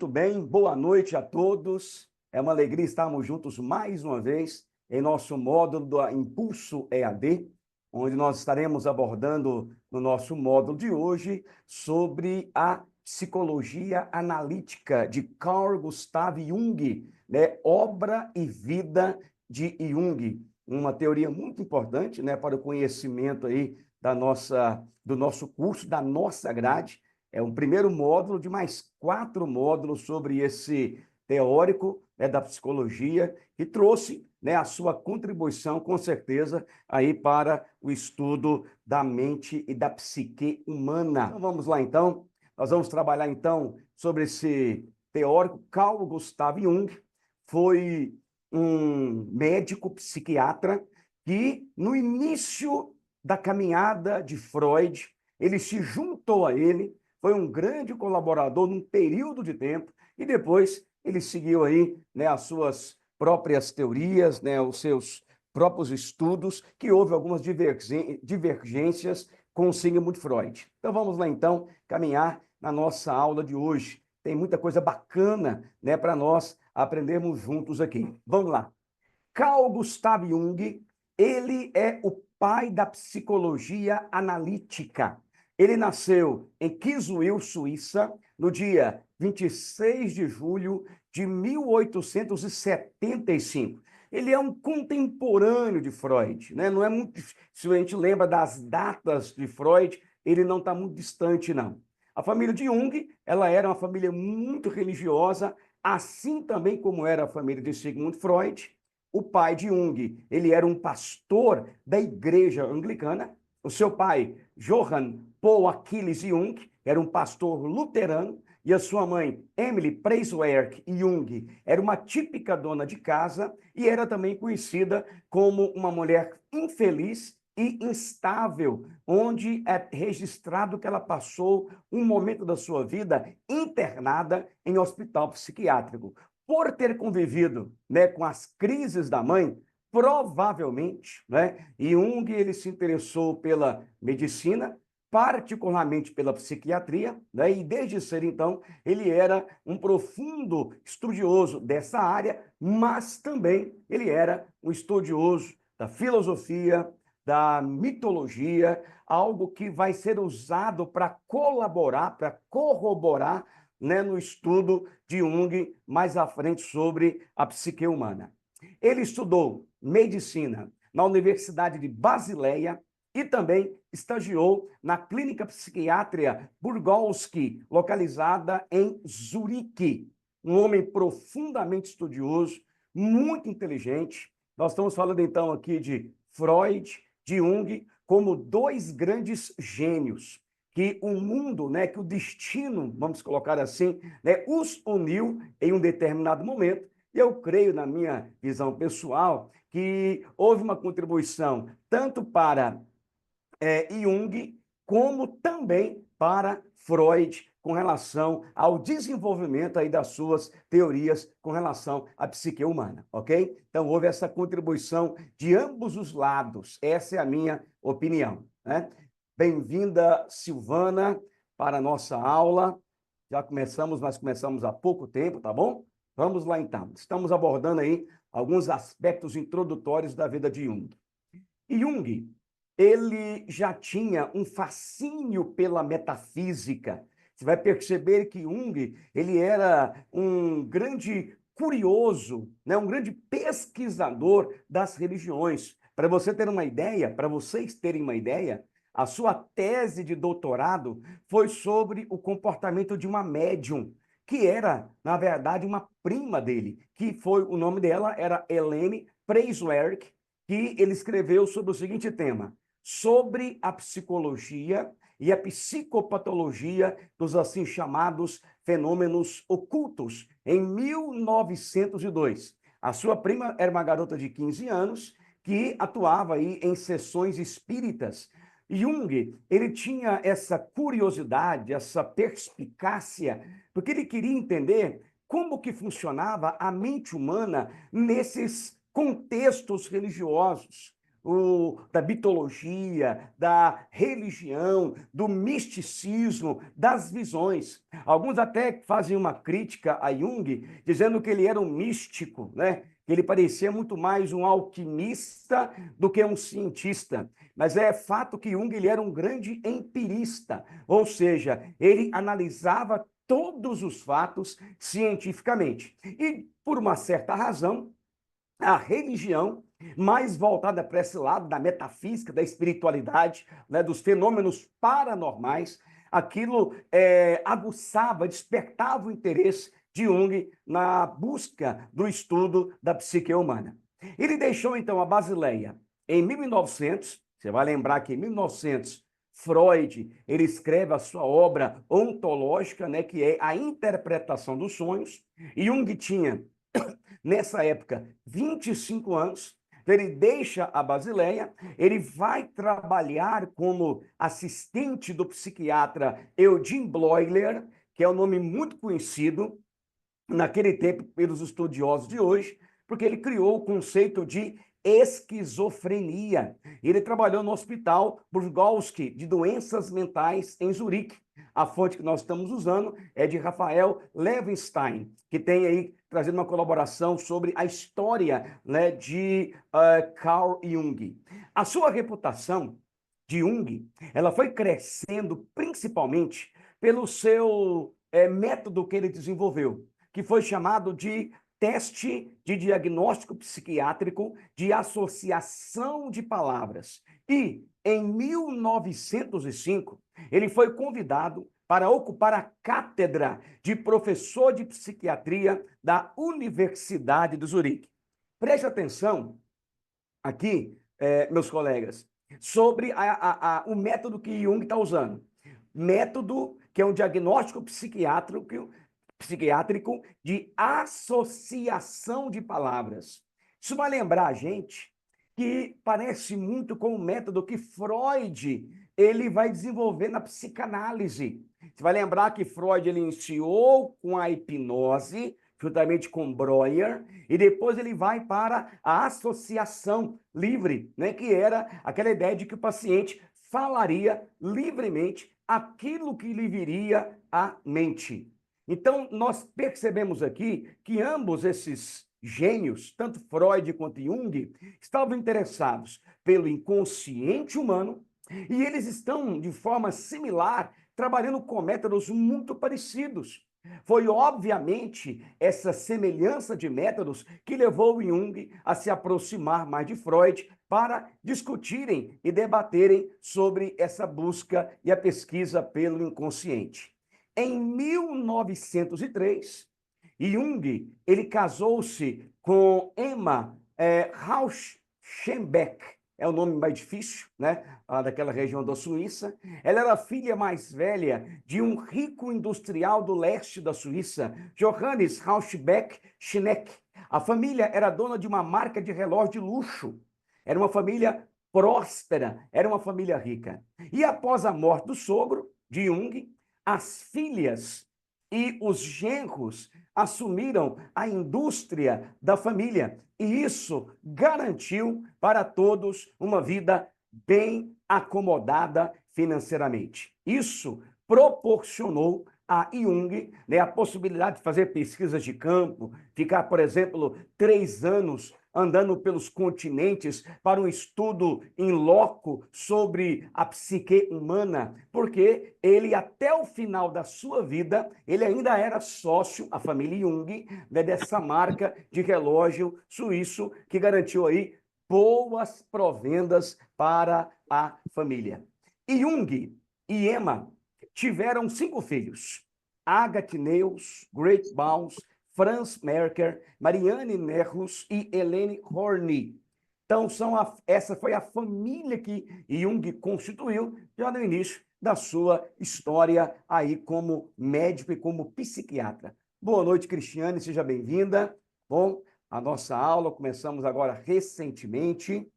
Muito bem, boa noite a todos. É uma alegria estarmos juntos mais uma vez em nosso módulo do Impulso EAD, onde nós estaremos abordando no nosso módulo de hoje sobre a psicologia analítica de Carl Gustav Jung, né? Obra e vida de Jung, uma teoria muito importante, né, para o conhecimento aí do nosso curso, da nossa grade. É um primeiro módulo de mais 4 módulos sobre esse teórico, né, da psicologia, que trouxe, né, a sua contribuição, com certeza, aí para o estudo da mente e da psique humana. Então, vamos lá, então. Nós vamos trabalhar, então, sobre esse teórico. Carl Gustav Jung foi um médico psiquiatra que, no início da caminhada de Freud, ele se juntou a ele, foi um grande colaborador num período de tempo e depois ele seguiu aí, né, as suas próprias teorias, né, os seus próprios estudos, que houve algumas divergências com o Sigmund Freud. Então vamos lá então caminhar na nossa aula de hoje. Tem muita coisa bacana, né, para nós aprendermos juntos aqui. Vamos lá. Carl Gustav Jung, ele é o pai da psicologia analítica. Ele nasceu em Kiswil, Suíça, no dia 26 de julho de 1875. Ele é um contemporâneo de Freud, né? Não é muito, se a gente lembra das datas de Freud, ele não está muito distante, não. A família de Jung, ela era uma família muito religiosa, assim também como era a família de Sigmund Freud. O pai de Jung, ele era um pastor da igreja anglicana. O seu pai, Johann Paul Achilles Jung, era um pastor luterano. E a sua mãe, Emily Preiswerk Jung, era uma típica dona de casa e era também conhecida como uma mulher infeliz e instável, onde é registrado que ela passou um momento da sua vida internada em hospital psiquiátrico. Por ter convivido, né, com as crises da mãe, provavelmente, né, Jung ele se interessou pela medicina, particularmente pela psiquiatria, né, e desde cedo, então, ele era um profundo estudioso dessa área, mas também ele era um estudioso da filosofia, da mitologia, algo que vai ser usado para colaborar, para corroborar, né, no estudo de Jung mais à frente sobre a psique humana. Ele estudou medicina na Universidade de Basileia e também estagiou na Clínica Psiquiátrica Burgolski, localizada em Zurique. Um homem profundamente estudioso, muito inteligente. Nós estamos falando então aqui de Freud, de Jung, como dois grandes gênios que o mundo, né, que o destino, vamos colocar assim, né, os uniu em um determinado momento. E eu creio, na minha visão pessoal, que houve uma contribuição tanto para Jung, como também para Freud, com relação ao desenvolvimento aí das suas teorias com relação à psique humana, ok? Então, houve essa contribuição de ambos os lados. Essa é a minha opinião, né? Bem-vinda, Silvana, para a nossa aula. Já começamos, nós começamos há pouco tempo, tá bom? Vamos lá, então. Estamos abordando aí alguns aspectos introdutórios da vida de Jung. E Jung, ele já tinha um fascínio pela metafísica. Você vai perceber que Jung, ele era um grande curioso, né? Um grande pesquisador das religiões. Para você ter uma ideia, para vocês terem uma ideia, a sua tese de doutorado foi sobre o comportamento de uma médium, que era, na verdade, uma prima dele, que foi, o nome dela era Helene Preiswerk, que ele escreveu sobre o seguinte tema: sobre a psicologia e a psicopatologia dos assim chamados fenômenos ocultos, em 1902. A sua prima era uma garota de 15 anos que atuava aí em sessões espíritas. Jung, ele tinha essa curiosidade, essa perspicácia, porque ele queria entender como que funcionava a mente humana nesses contextos religiosos. da mitologia, da religião, do misticismo, das visões. Alguns até fazem uma crítica a Jung, dizendo que ele era um místico, né? Que ele parecia muito mais um alquimista do que um cientista. Mas é fato que Jung ele era um grande empirista, ou seja, ele analisava todos os fatos cientificamente. E, por uma certa razão, a religião, mais voltada para esse lado da metafísica, da espiritualidade, né, dos fenômenos paranormais, aquilo aguçava, despertava o interesse de Jung na busca do estudo da psique humana. Ele deixou, então, a Basileia em 1900, você vai lembrar que em 1900, Freud, ele escreve a sua obra ontológica, né, que é a interpretação dos sonhos, e Jung tinha nessa época, 25 anos, ele deixa a Basileia, ele vai trabalhar como assistente do psiquiatra Eugene Bleuler, que é um nome muito conhecido naquele tempo pelos estudiosos de hoje, porque ele criou o conceito de esquizofrenia. Ele trabalhou no Hospital Burgosky de Doenças Mentais em Zurique. A fonte que nós estamos usando é de Rafael Levinstein, que tem aí trazendo uma colaboração sobre a história, né, de Carl Jung. A sua reputação de Jung, ela foi crescendo principalmente pelo seu método que ele desenvolveu, que foi chamado de teste de diagnóstico psiquiátrico de associação de palavras. E, em 1905, ele foi convidado para ocupar a cátedra de professor de psiquiatria da Universidade de Zurique. Preste atenção aqui, meus colegas, sobre o método que Jung está usando. Método que é um diagnóstico psiquiátrico de associação de palavras. Isso vai lembrar a gente que parece muito com o método que Freud ele vai desenvolver na psicanálise. Você vai lembrar que Freud ele iniciou com a hipnose, juntamente com Breuer, e depois ele vai para a associação livre, né, que era aquela ideia de que o paciente falaria livremente aquilo que lhe viria à mente. Então, nós percebemos aqui que ambos esses gênios, tanto Freud quanto Jung, estavam interessados pelo inconsciente humano e eles estão, de forma similar, trabalhando com métodos muito parecidos. Foi, obviamente, essa semelhança de métodos que levou Jung a se aproximar mais de Freud para discutirem e debaterem sobre essa busca e a pesquisa pelo inconsciente. Em 1903, Jung ele casou-se com Emma Rauschenbeck, é o nome mais difícil, né? Daquela região da Suíça. Ela era a filha mais velha de um rico industrial do leste da Suíça, Johannes Rauschenbeck Schneck. A família era dona de uma marca de relógio de luxo. Era uma família próspera, era uma família rica. E após a morte do sogro, de Jung, as filhas e os genros assumiram a indústria da família e isso garantiu para todos uma vida bem acomodada financeiramente. Isso proporcionou a Jung, né, a possibilidade de fazer pesquisas de campo, ficar, por exemplo, 3 anos andando pelos continentes para um estudo em loco sobre a psique humana, porque ele, até o final da sua vida, ele ainda era sócio, a família Jung, né, dessa marca de relógio suíço que garantiu aí boas provendas para a família. E Jung e Emma tiveram 5 filhos: Agathe Neus, Great Baus, Franz Merker, Marianne Nerlus e Helene Horny. Então, essa foi a família que Jung constituiu já no início da sua história aí como médico e como psiquiatra. Boa noite, Cristiane, seja bem-vinda. Bom, a nossa aula começamos agora recentemente.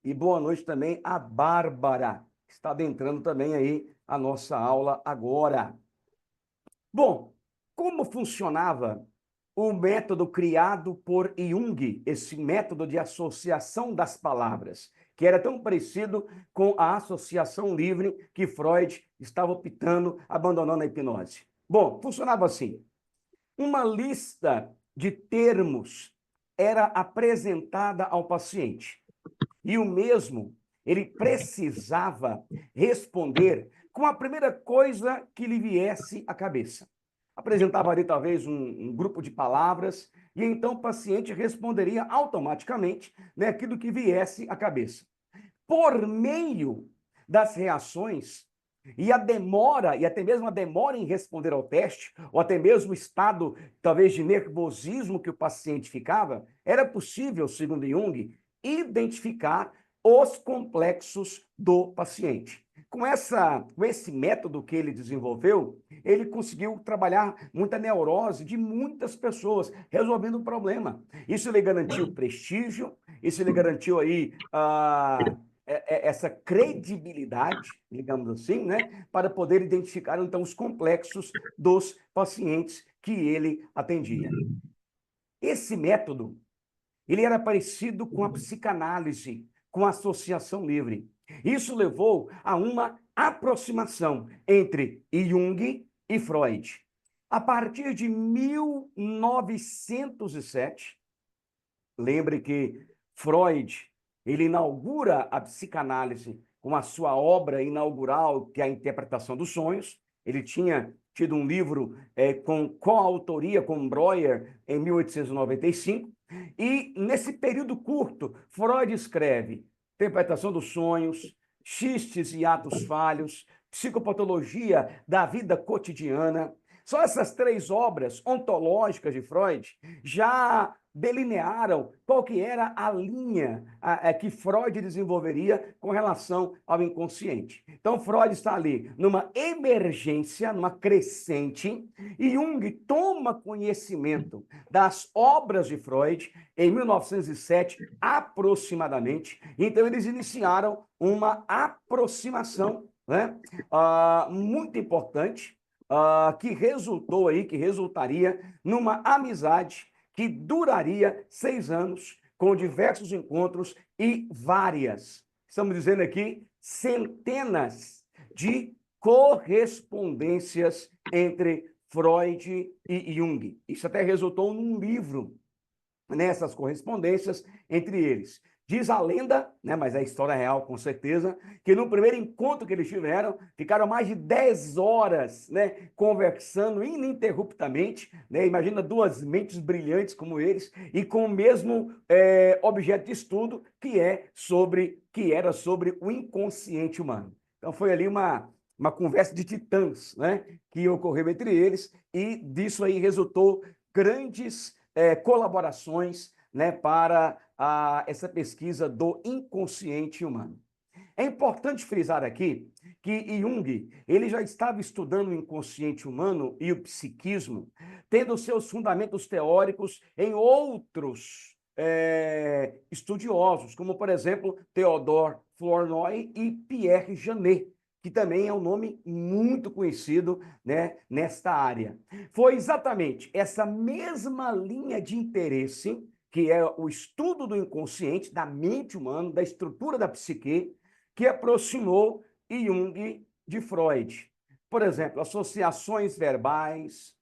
E boa noite também a Bárbara, que está adentrando também aí a nossa aula agora. Bom, como funcionava o método criado por Jung, esse método de associação das palavras, que era tão parecido com a associação livre que Freud estava optando, abandonando a hipnose. Bom, funcionava assim. Uma lista de termos era apresentada ao paciente. E o mesmo, ele precisava responder com a primeira coisa que lhe viesse à cabeça. Apresentava ali talvez um grupo de palavras, e então o paciente responderia automaticamente, né, aquilo que viesse à cabeça. Por meio das reações e a demora, e até mesmo a demora em responder ao teste, ou até mesmo o estado, talvez, de nervosismo que o paciente ficava, era possível, segundo Jung, identificar os complexos do paciente. Com esse método que ele desenvolveu, ele conseguiu trabalhar muita neurose de muitas pessoas, resolvendo o problema. Isso lhe garantiu prestígio, isso lhe garantiu aí essa credibilidade, digamos assim, né, para poder identificar, então, os complexos dos pacientes que ele atendia. Esse método, ele era parecido com a psicanálise, com a associação livre. Isso levou a uma aproximação entre Jung e Freud. A partir de 1907, lembre que Freud, ele inaugura a psicanálise com a sua obra inaugural, que é a Interpretação dos Sonhos. Ele tinha tido um livro com coautoria com Breuer em 1895. E nesse período curto, Freud escreve Interpretação dos Sonhos, Xistes e Atos Falhos, Psicopatologia da Vida Cotidiana. Só essas três obras ontológicas de Freud já delinearam qual que era a linha que Freud desenvolveria com relação ao inconsciente. Então, Freud está ali numa emergência, numa crescente, e Jung toma conhecimento das obras de Freud em 1907, aproximadamente. Então, eles iniciaram uma aproximação, né, muito importante, que resultou aí, que resultaria numa amizade que duraria 6 anos, com diversos encontros e estamos dizendo aqui, centenas de correspondências entre Freud e Jung. Isso até resultou num livro, nessas correspondências entre eles. Diz a lenda, né, mas é história real com certeza, que no primeiro encontro que eles tiveram, ficaram mais de 10 horas, né, conversando ininterruptamente, né, imagina duas mentes brilhantes como eles, e com o mesmo objeto de estudo, que era sobre o inconsciente humano. Então foi ali uma conversa de titãs, né, que ocorreu entre eles, e disso aí resultou grandes colaborações, né, para essa pesquisa do inconsciente humano. É importante frisar aqui que Jung, ele já estava estudando o inconsciente humano e o psiquismo, tendo seus fundamentos teóricos em outros estudiosos, como, por exemplo, Theodore Flournoy e Pierre Janet, que também é um nome muito conhecido, né, nesta área. Foi exatamente essa mesma linha de interesse, que é o estudo do inconsciente, da mente humana, da estrutura da psique, que aproximou Jung de Freud. Por exemplo, associações verbais,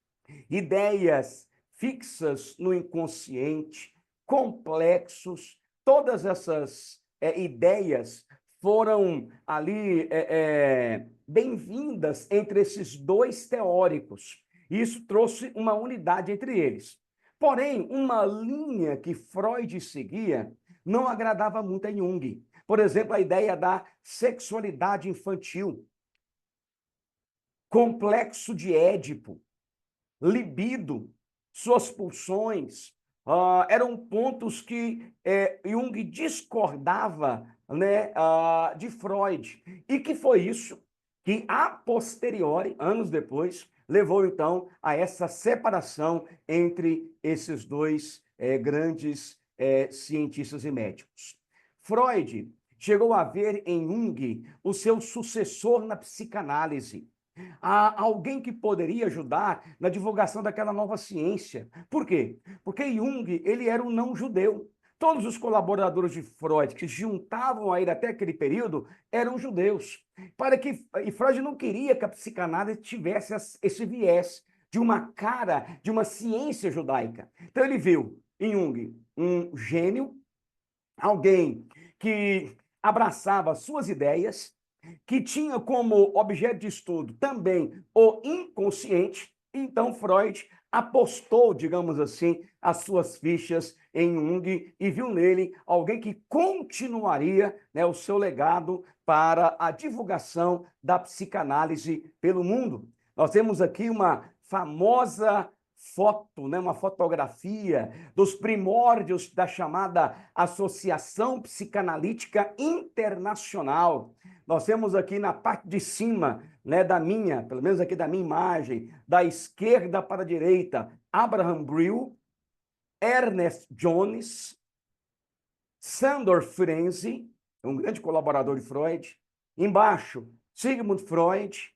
ideias fixas no inconsciente, complexos, todas essas ideias foram ali bem-vindas entre esses dois teóricos. Isso trouxe uma unidade entre eles. Porém, uma linha que Freud seguia não agradava muito a Jung. Por exemplo, a ideia da sexualidade infantil, complexo de Édipo, libido, suas pulsões, eram pontos que Jung discordava, né, de Freud. E que foi isso que, a posteriori, anos depois, levou então a essa separação entre esses dois grandes cientistas e médicos. Freud chegou a ver em Jung o seu sucessor na psicanálise. a alguém que poderia ajudar na divulgação daquela nova ciência. Por quê? Porque Jung, ele era um não-judeu. Todos os colaboradores de Freud que se juntavam a ele até aquele período eram judeus. E Freud não queria que a psicanálise tivesse esse viés de uma cara, de uma ciência judaica. Então ele viu em Jung um gênio, alguém que abraçava suas ideias, que tinha como objeto de estudo também o inconsciente. Então Freud apostou, digamos assim, as suas fichas em Jung e viu nele alguém que continuaria, né, o seu legado para a divulgação da psicanálise pelo mundo. Nós temos aqui uma famosa foto, né, uma fotografia dos primórdios da chamada Associação Psicanalítica Internacional. Nós temos aqui na parte de cima, né, pelo menos aqui da minha imagem, da esquerda para a direita, Abraham Brill, Ernest Jones, Sandor Ferenczi, um grande colaborador de Freud. Embaixo, Sigmund Freud.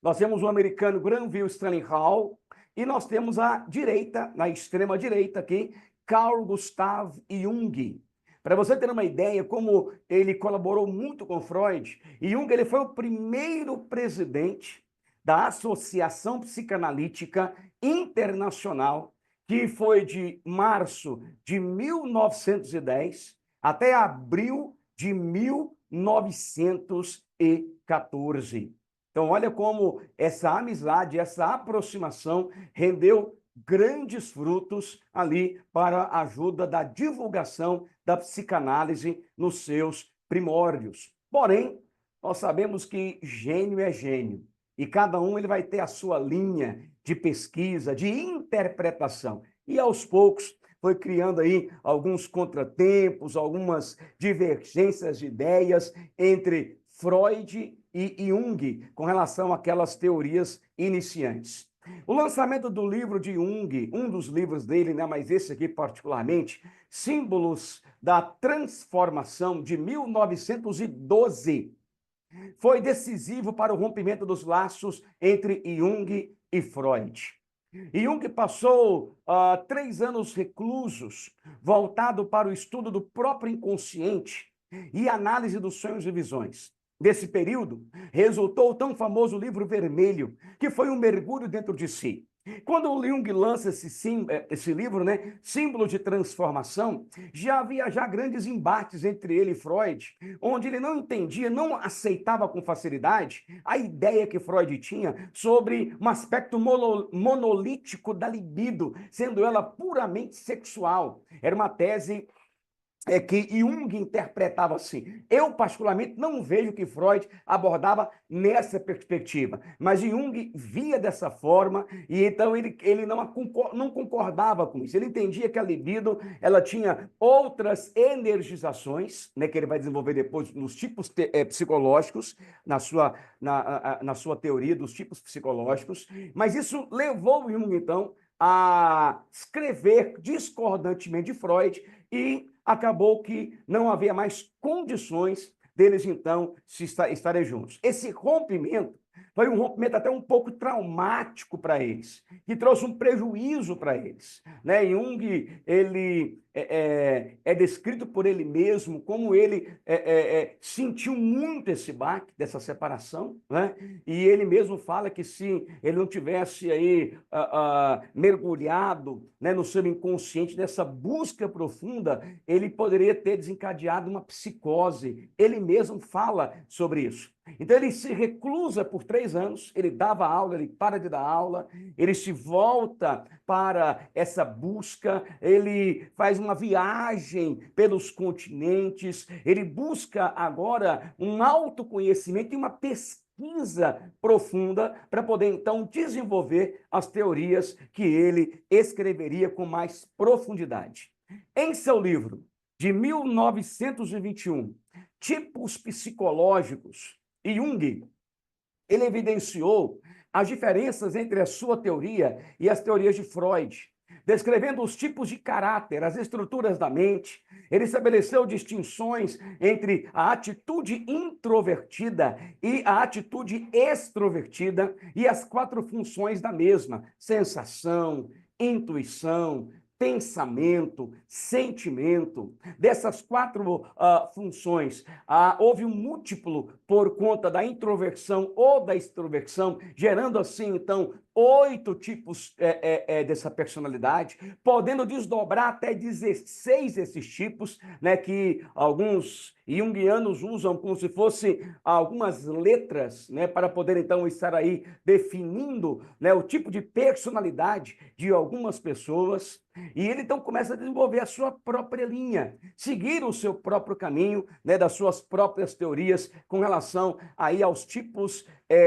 Nós temos o americano Granville Stanley Hall. E nós temos à direita, na extrema direita aqui, Carl Gustav Jung. Para você ter uma ideia como ele colaborou muito com Freud, Jung ele foi o primeiro presidente da Associação Psicanalítica Internacional, que foi de março de 1910 até abril de 1914. Então, olha como essa amizade, essa aproximação rendeu grandes frutos ali para a ajuda da divulgação da psicanálise nos seus primórdios. Porém, nós sabemos que gênio é gênio e cada um ele vai ter a sua linha de pesquisa, de interpretação. E aos poucos foi criando aí alguns contratempos, algumas divergências de ideias entre Freud e Jung com relação àquelas teorias iniciantes. O lançamento do livro de Jung, um dos livros dele, né, mas esse aqui particularmente, Símbolos da Transformação, de 1912, foi decisivo para o rompimento dos laços entre Jung e Freud. Jung passou 3 anos reclusos, voltado para o estudo do próprio inconsciente e análise dos sonhos e visões. Desse período, resultou o tão famoso Livro Vermelho, que foi um mergulho dentro de si. Quando o Jung lança esse livro, né, Símbolo de Transformação, já havia grandes embates entre ele e Freud, onde ele não entendia, não aceitava com facilidade a ideia que Freud tinha sobre um aspecto monolítico da libido, sendo ela puramente sexual. Era uma tese que Jung interpretava assim. Eu, particularmente, não vejo que Freud abordava nessa perspectiva, mas Jung via dessa forma e então ele não concordava com isso. Ele entendia que a libido ela tinha outras energizações, né, que ele vai desenvolver depois nos tipos psicológicos, na sua teoria dos tipos psicológicos, mas isso levou Jung, então, a escrever discordantemente de Freud e acabou que não havia mais condições deles, então, estarem juntos. Esse rompimento foi um rompimento até um pouco traumático para eles, que trouxe um prejuízo para eles. Né? Jung, ele é descrito por ele mesmo como ele sentiu muito esse baque dessa separação, né? E ele mesmo fala que se ele não tivesse aí mergulhado, né, no seu inconsciente, nessa busca profunda, ele poderia ter desencadeado uma psicose. Ele mesmo fala sobre isso. Então ele se reclusa por 3 anos, ele dava aula, ele para de dar aula, ele se volta para essa busca, ele faz uma viagem pelos continentes, ele busca agora um autoconhecimento e uma pesquisa profunda para poder então desenvolver as teorias que ele escreveria com mais profundidade. Em seu livro de 1921, Tipos Psicológicos, Jung, ele evidenciou as diferenças entre a sua teoria e as teorias de Freud. descrevendo os tipos de caráter, as estruturas da mente. Ele estabeleceu distinções entre a atitude introvertida e a atitude extrovertida e as quatro funções da mesma: sensação, intuição, pensamento, sentimento. Dessas quatro funções, houve um múltiplo por conta da introversão ou da extroversão, gerando assim, então, 8 tipos dessa personalidade, podendo desdobrar até 16 desses tipos, né, que alguns junguianos usam como se fossem algumas letras, né, para poder então estar aí definindo, né, o tipo de personalidade de algumas pessoas. E ele então começa a desenvolver a sua própria linha, seguir o seu próprio caminho, né, das suas próprias teorias com relação aí aos tipos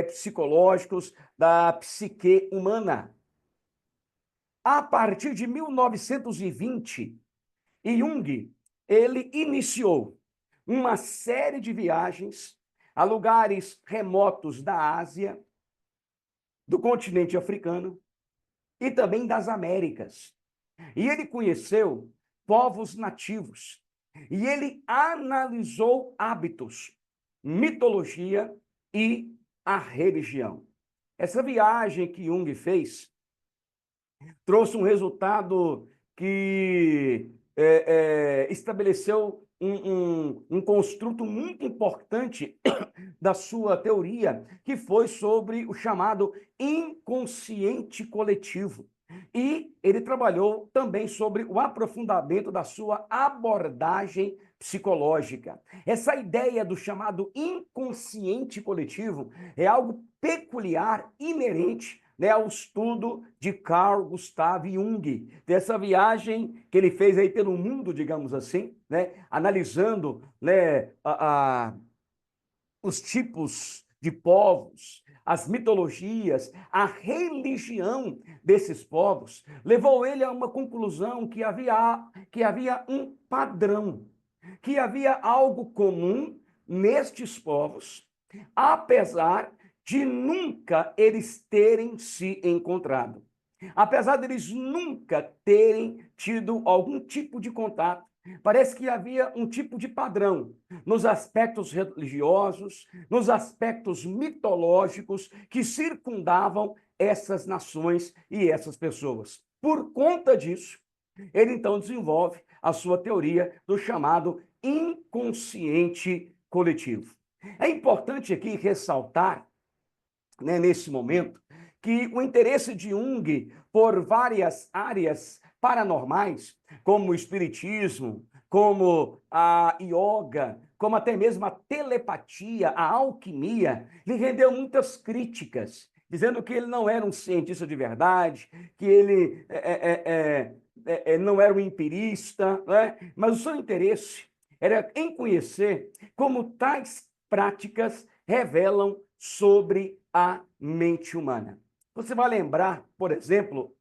psicológicos da psique humana. A partir de 1920, Jung, ele iniciou uma série de viagens a lugares remotos da Ásia, do continente africano e também das Américas. E ele conheceu povos nativos. E ele analisou hábitos, mitologia e a religião. Essa viagem que Jung fez trouxe um resultado que estabeleceu um construto muito importante da sua teoria, que foi sobre o chamado inconsciente coletivo. E ele trabalhou também sobre o aprofundamento da sua abordagem psicológica. Essa ideia do chamado inconsciente coletivo é algo peculiar, inerente, né, ao estudo de Carl Gustav Jung, dessa viagem que ele fez aí pelo mundo, digamos assim, né, analisando, né, os tipos de povos, as mitologias, a religião desses povos, levou ele a uma conclusão que havia um padrão, que havia algo comum nestes povos, apesar de nunca eles terem se encontrado. Apesar deles nunca terem tido algum tipo de contato, parece que havia um tipo de padrão nos aspectos religiosos, nos aspectos mitológicos que circundavam essas nações e essas pessoas. Por conta disso, ele então desenvolve a sua teoria do chamado inconsciente coletivo. É importante aqui ressaltar, né, nesse momento, que o interesse de Jung por várias áreas paranormais, como o espiritismo, como a yoga, como até mesmo a telepatia, a alquimia, lhe rendeu muitas críticas, dizendo que ele não era um cientista de verdade, que ele não era um empirista, né? Mas o seu interesse era em conhecer como tais práticas revelam sobre a mente humana. Você vai lembrar, por exemplo,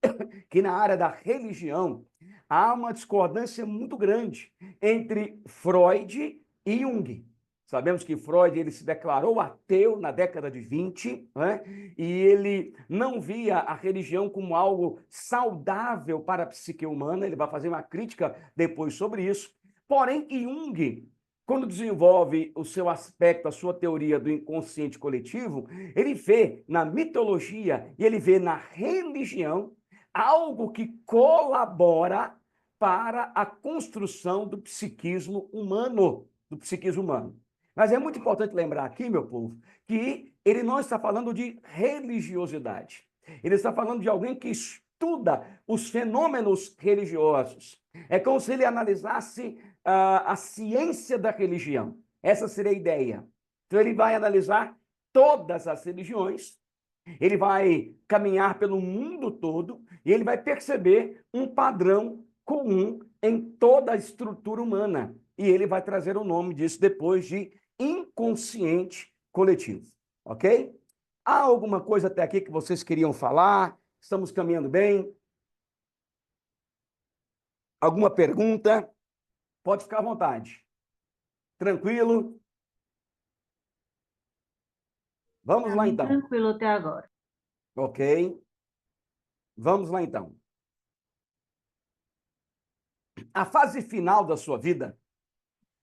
que na área da religião há uma discordância muito grande entre Freud e Jung. Sabemos que Freud ele se declarou ateu na década de 20, né? E ele não via a religião como algo saudável para a psique humana. Ele vai fazer uma crítica depois sobre isso. Porém, Jung, quando desenvolve o seu aspecto, a sua teoria do inconsciente coletivo, ele vê na mitologia e ele vê na religião algo que colabora para a construção do psiquismo humano, do psiquismo humano. Mas é muito importante lembrar aqui, meu povo, que ele não está falando de religiosidade. Ele está falando de alguém que estuda os fenômenos religiosos. É como se ele analisasse a ciência da religião. Essa seria a ideia. Então, ele vai analisar todas as religiões, ele vai caminhar pelo mundo todo e ele vai perceber um padrão comum em toda a estrutura humana. E ele vai trazer o nome disso depois de inconsciente coletivo. Ok? Há alguma coisa até aqui que vocês queriam falar? Estamos caminhando bem? Alguma pergunta? Pode ficar à vontade. Tranquilo? Vamos Tá lá bem então. tranquilo até agora. Ok? Vamos lá então. a fase final da sua vida,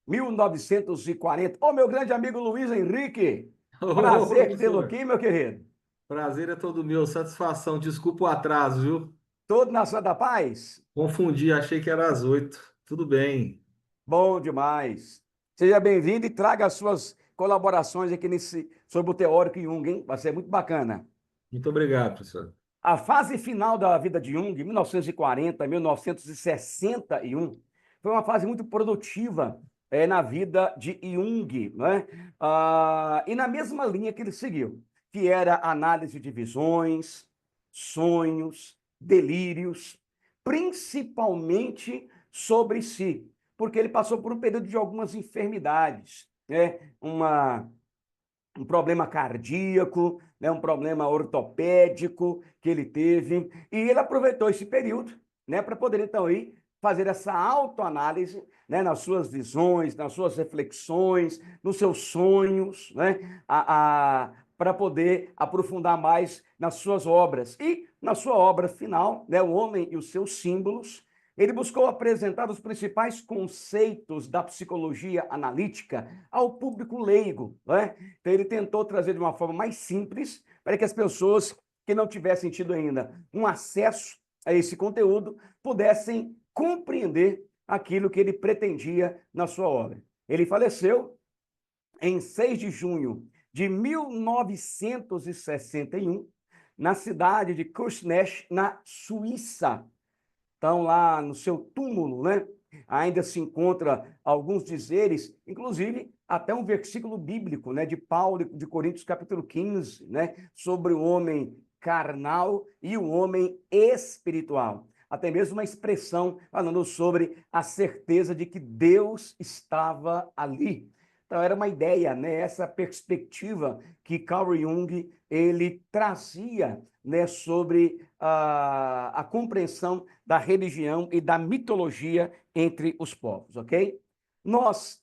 1940. Ô, meu grande amigo Luiz Henrique, Ô, prazer tê-lo professor, aqui, meu querido. prazer é todo meu, satisfação. Desculpa o atraso, viu? Tudo na Santa Paz? Confundi, achei que era às 8. Tudo bem. Bom demais. Seja bem-vindo e traga as suas colaborações aqui sobre o teórico Jung, hein? Vai ser muito bacana. Muito obrigado, professor. A fase final da vida de Jung, 1940, 1961, foi uma fase muito produtiva na vida de Jung, né? E na mesma linha que ele seguiu, que era análise de visões, sonhos, delírios, principalmente sobre si, porque ele passou por um período de algumas enfermidades, né? Um problema cardíaco, né, um problema ortopédico que ele teve, e ele aproveitou esse período, né, para poder então aí fazer essa autoanálise, né, nas suas visões, nas suas reflexões, nos seus sonhos, né, para poder aprofundar mais nas suas obras. E na sua obra final, né, O Homem e os Seus Símbolos, ele buscou apresentar os principais conceitos da psicologia analítica ao público leigo, né? Então, ele tentou trazer de uma forma mais simples para que as pessoas que não tivessem tido ainda um acesso a esse conteúdo pudessem compreender aquilo que ele pretendia na sua obra. Ele faleceu em 6 de junho de 1961, na cidade de Kursnech, na Suíça. Então, lá no seu túmulo, né? Ainda se encontra alguns dizeres, inclusive até um versículo bíblico, né, de Paulo, de Coríntios, capítulo 15, né, sobre o homem carnal e o homem espiritual. Até mesmo uma expressão falando sobre a certeza de que Deus estava ali. Então, era uma ideia, né, essa perspectiva que Carl Jung ele trazia, né, sobre a compreensão da religião e da mitologia entre os povos, ok? Nós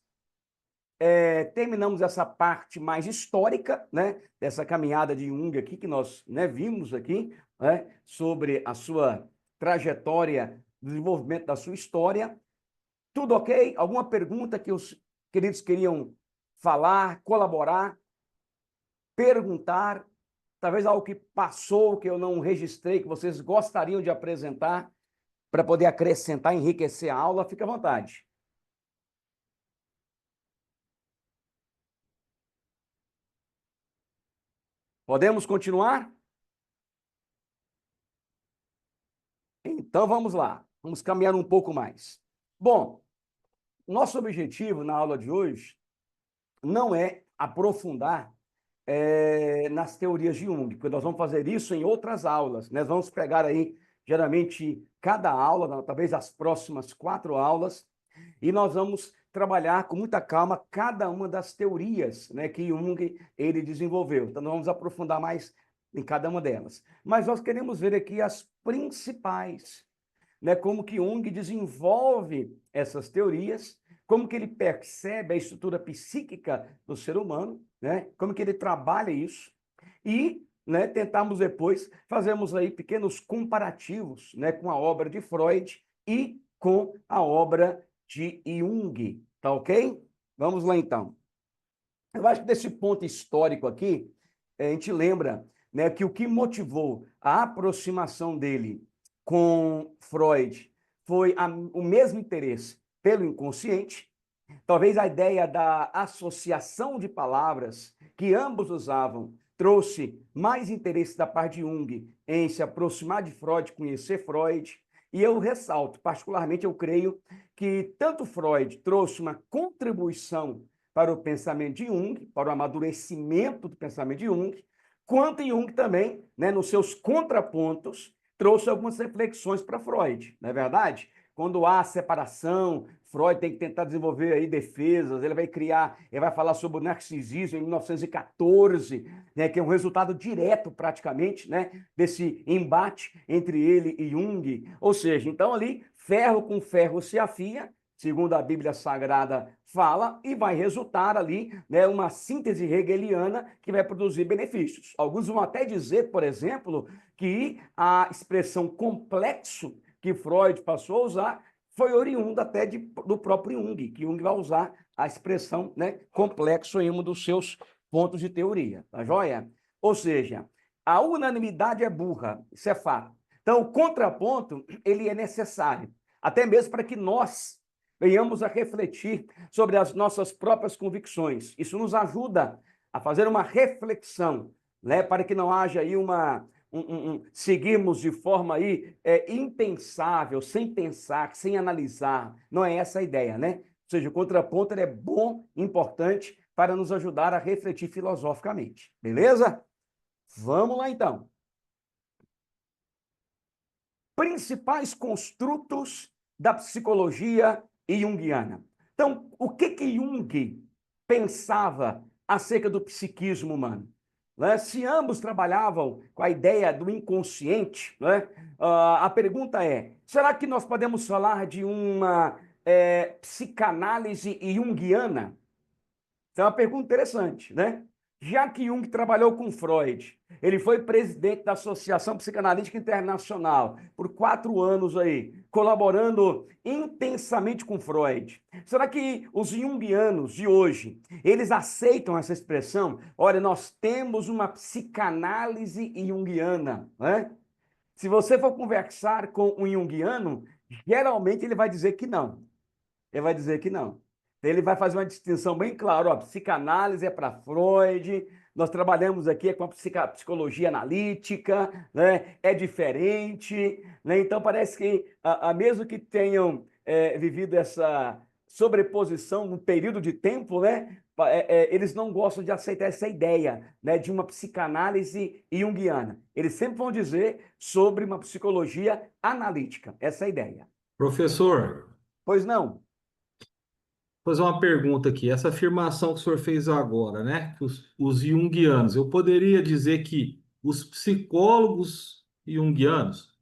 terminamos essa parte mais histórica, né, dessa caminhada de Jung aqui, que nós, né, vimos aqui, né, sobre a sua trajetória, desenvolvimento da sua história. Tudo ok? Alguma pergunta que os queridos queriam falar, colaborar, perguntar? Talvez algo que passou, que eu não registrei, que vocês gostariam de apresentar para poder acrescentar, enriquecer a aula, fique à vontade. Podemos continuar? Então vamos lá, vamos caminhar um pouco mais. Bom, nosso objetivo na aula de hoje não é aprofundar nas teorias de Jung, porque nós vamos fazer isso em outras aulas. Nós vamos pegar aí, geralmente, cada aula, talvez as próximas 4 aulas, e nós vamos trabalhar com muita calma cada uma das teorias, né, que Jung ele desenvolveu. Então, nós vamos aprofundar mais em cada uma delas. Mas nós queremos ver aqui as principais, né, como que Jung desenvolve essas teorias, como que ele percebe a estrutura psíquica do ser humano, né, como que ele trabalha isso, e, né, tentarmos depois, fazermos aí pequenos comparativos, né, com a obra de Freud e com a obra de Jung, tá ok? Vamos lá então. Eu acho que desse ponto histórico aqui, a gente lembra, né, que o que motivou a aproximação dele com Freud foi o mesmo interesse pelo inconsciente, talvez a ideia da associação de palavras que ambos usavam trouxe mais interesse da parte de Jung em se aproximar de Freud, conhecer Freud, e eu ressalto, particularmente eu creio que tanto Freud trouxe uma contribuição para o pensamento de Jung, para o amadurecimento do pensamento de Jung, quanto Jung também, né, nos seus contrapontos, trouxe algumas reflexões para Freud, não é verdade? Quando há separação, Freud tem que tentar desenvolver aí defesas, ele vai falar sobre o narcisismo em 1914, né, que é um resultado direto praticamente, né, desse embate entre ele e Jung. Ou seja, então ali, ferro com ferro se afia, segundo a Bíblia Sagrada fala, e vai resultar ali, né, uma síntese hegeliana que vai produzir benefícios. Alguns vão até dizer, por exemplo, que a expressão complexo que Freud passou a usar foi oriunda até do próprio Jung, que Jung vai usar a expressão, né, complexo em um dos seus pontos de teoria, tá joia? Ou seja, a unanimidade é burra, isso é fato. Então, o contraponto, ele é necessário, até mesmo para que nós venhamos a refletir sobre as nossas próprias convicções. Isso nos ajuda a fazer uma reflexão, né, para que não haja aí seguirmos de forma aí impensável, sem pensar, sem analisar. Não é essa a ideia, né? Ou seja, o contraponto ele é bom, importante para nos ajudar a refletir filosoficamente. Beleza? Vamos lá então. Principais construtos da psicologia junguiana. Então, o que Jung pensava acerca do psiquismo humano? Né? Se ambos trabalhavam com a ideia do inconsciente, né? A pergunta é: será que nós podemos falar de uma psicanálise junguiana? Então, é uma pergunta interessante, né? Já que Jung trabalhou com Freud, ele foi presidente da Associação Psicanalítica Internacional por 4 anos aí, colaborando intensamente com Freud. Será que os junguianos de hoje, eles aceitam essa expressão? Olha, nós temos uma psicanálise junguiana, né? Se você for conversar com um junguiano, geralmente ele vai dizer que não. Ele vai dizer que não. Ele vai fazer uma distinção bem clara, ó, psicanálise é para Freud, nós trabalhamos aqui com a psicologia analítica, né? É diferente, né? Então parece que, mesmo que tenham vivido essa sobreposição num período de tempo, né? Eles não gostam de aceitar essa ideia, né, de uma psicanálise junguiana. Eles sempre vão dizer sobre uma psicologia analítica, essa é a ideia. Professor, Pois não? vou fazer uma pergunta aqui. Essa afirmação que o senhor fez agora, né? Que os junguianos, eu poderia dizer que os psicólogos junguianos,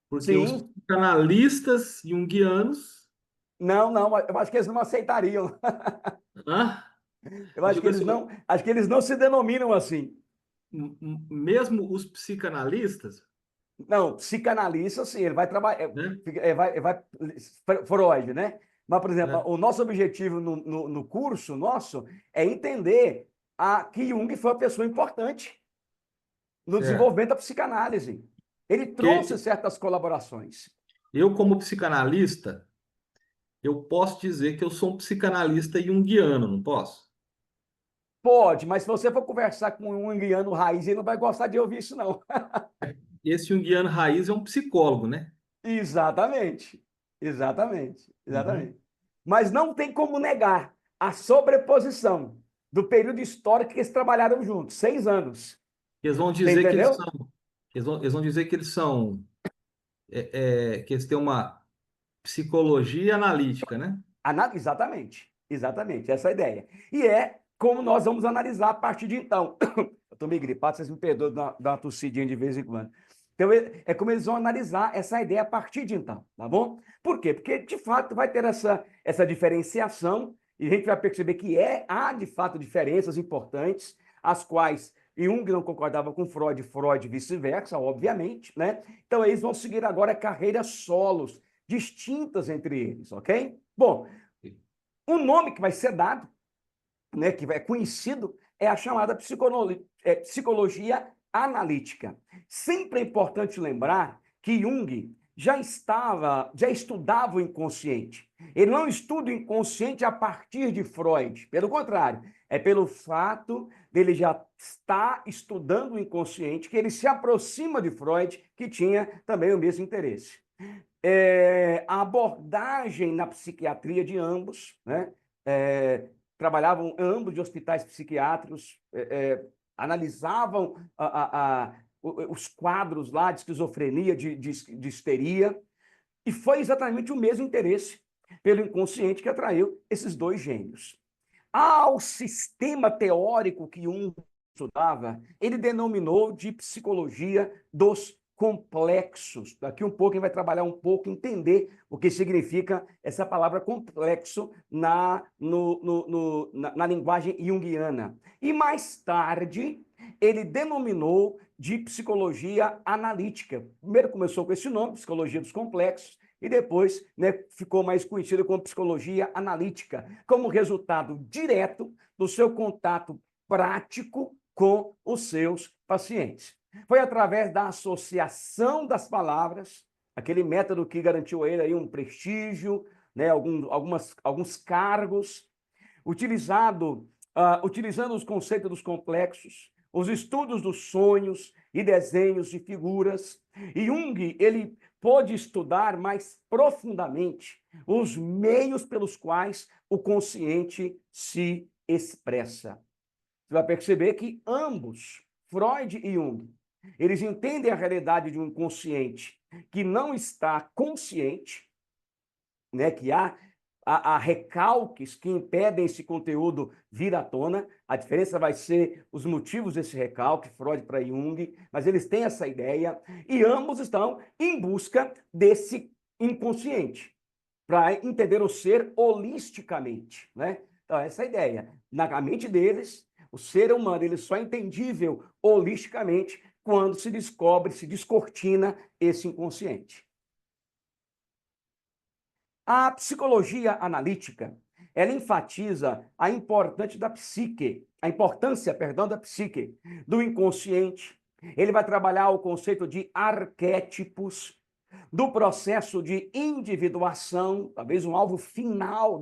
porque os Sim. psicanalistas junguianos, Não, não, eu acho que eles não aceitariam. hã? Eu Eu acho que digo eles assim, não, acho que eles não se denominam assim. mesmo os psicanalistas, Não, psicanalista, sim, ele vai trabalhar, né? Freud, né? Mas, por exemplo, É, o nosso objetivo no curso nosso é entender que Jung foi uma pessoa importante no certo. desenvolvimento da psicanálise. Ele trouxe Porque certas colaborações. eu, como psicanalista, eu posso dizer que eu sou um psicanalista junguiano, não posso? Pode, mas se você for conversar com um junguiano raiz, ele não vai gostar de ouvir isso, não. Esse junguiano raiz é um psicólogo, né? Exatamente, Uhum. exatamente. Mas não tem como negar a sobreposição do período histórico que eles trabalharam juntos, 6 anos. Eles vão Você dizer que eles entendeu? são, eles vão dizer que eles são, que eles têm uma psicologia analítica, né? Exatamente, essa é a ideia. E é como nós vamos analisar a partir de então. Eu estou meio gripado, vocês me perdoam dar uma tossidinha de vez em quando. Então, é como eles vão analisar essa ideia a partir de então, tá bom? Por quê? Porque, de fato, vai ter essa diferenciação e a gente vai perceber que há, de fato, diferenças importantes, as quais Jung não concordava com Freud, Freud vice-versa, obviamente, né? Então, eles vão seguir agora carreiras solos, distintas entre eles, ok? Bom, o nome que vai ser dado, né, que é conhecido, é a chamada psicologia analítica. Sempre é importante lembrar que Jung já estudava o inconsciente. Ele não estuda o inconsciente a partir de Freud, pelo contrário, é pelo fato dele já estar estudando o inconsciente que ele se aproxima de Freud, que tinha também o mesmo interesse. A abordagem na psiquiatria de ambos, né? Trabalhavam ambos de hospitais psiquiátricos, analisavam os quadros lá de esquizofrenia, de histeria, e foi exatamente o mesmo interesse pelo inconsciente que atraiu esses dois gênios. Ao sistema teórico que estudava, ele denominou de psicologia dos complexos. Daqui um pouco a gente vai trabalhar um pouco, entender o que significa essa palavra complexo na linguagem junguiana. E mais tarde, ele denominou de psicologia analítica. Primeiro começou com esse nome, psicologia dos complexos, e depois, né, ficou mais conhecido como psicologia analítica, como resultado direto do seu contato prático com os seus pacientes. Foi através da associação das palavras, aquele método que garantiu a ele aí um prestígio, né, alguns cargos, utilizando os conceitos dos complexos, os estudos dos sonhos e desenhos de figuras. E Jung, ele pôde estudar mais profundamente os meios pelos quais o consciente se expressa. Você vai perceber que ambos, Freud e Jung, eles entendem a realidade de um inconsciente que não está consciente, né, que há recalques que impedem esse conteúdo vir à tona. A diferença vai ser os motivos desse recalque, Freud para Jung, mas eles têm essa ideia e ambos estão em busca desse inconsciente, para entender o ser holisticamente, né? Então, essa é a ideia. Na mente deles, o ser humano ele só é entendível holisticamente quando se descobre, se descortina esse inconsciente. A psicologia analítica, ela enfatiza a importância, perdão, da psique, do inconsciente. Ele vai trabalhar o conceito de arquétipos, do processo de individuação, talvez um alvo final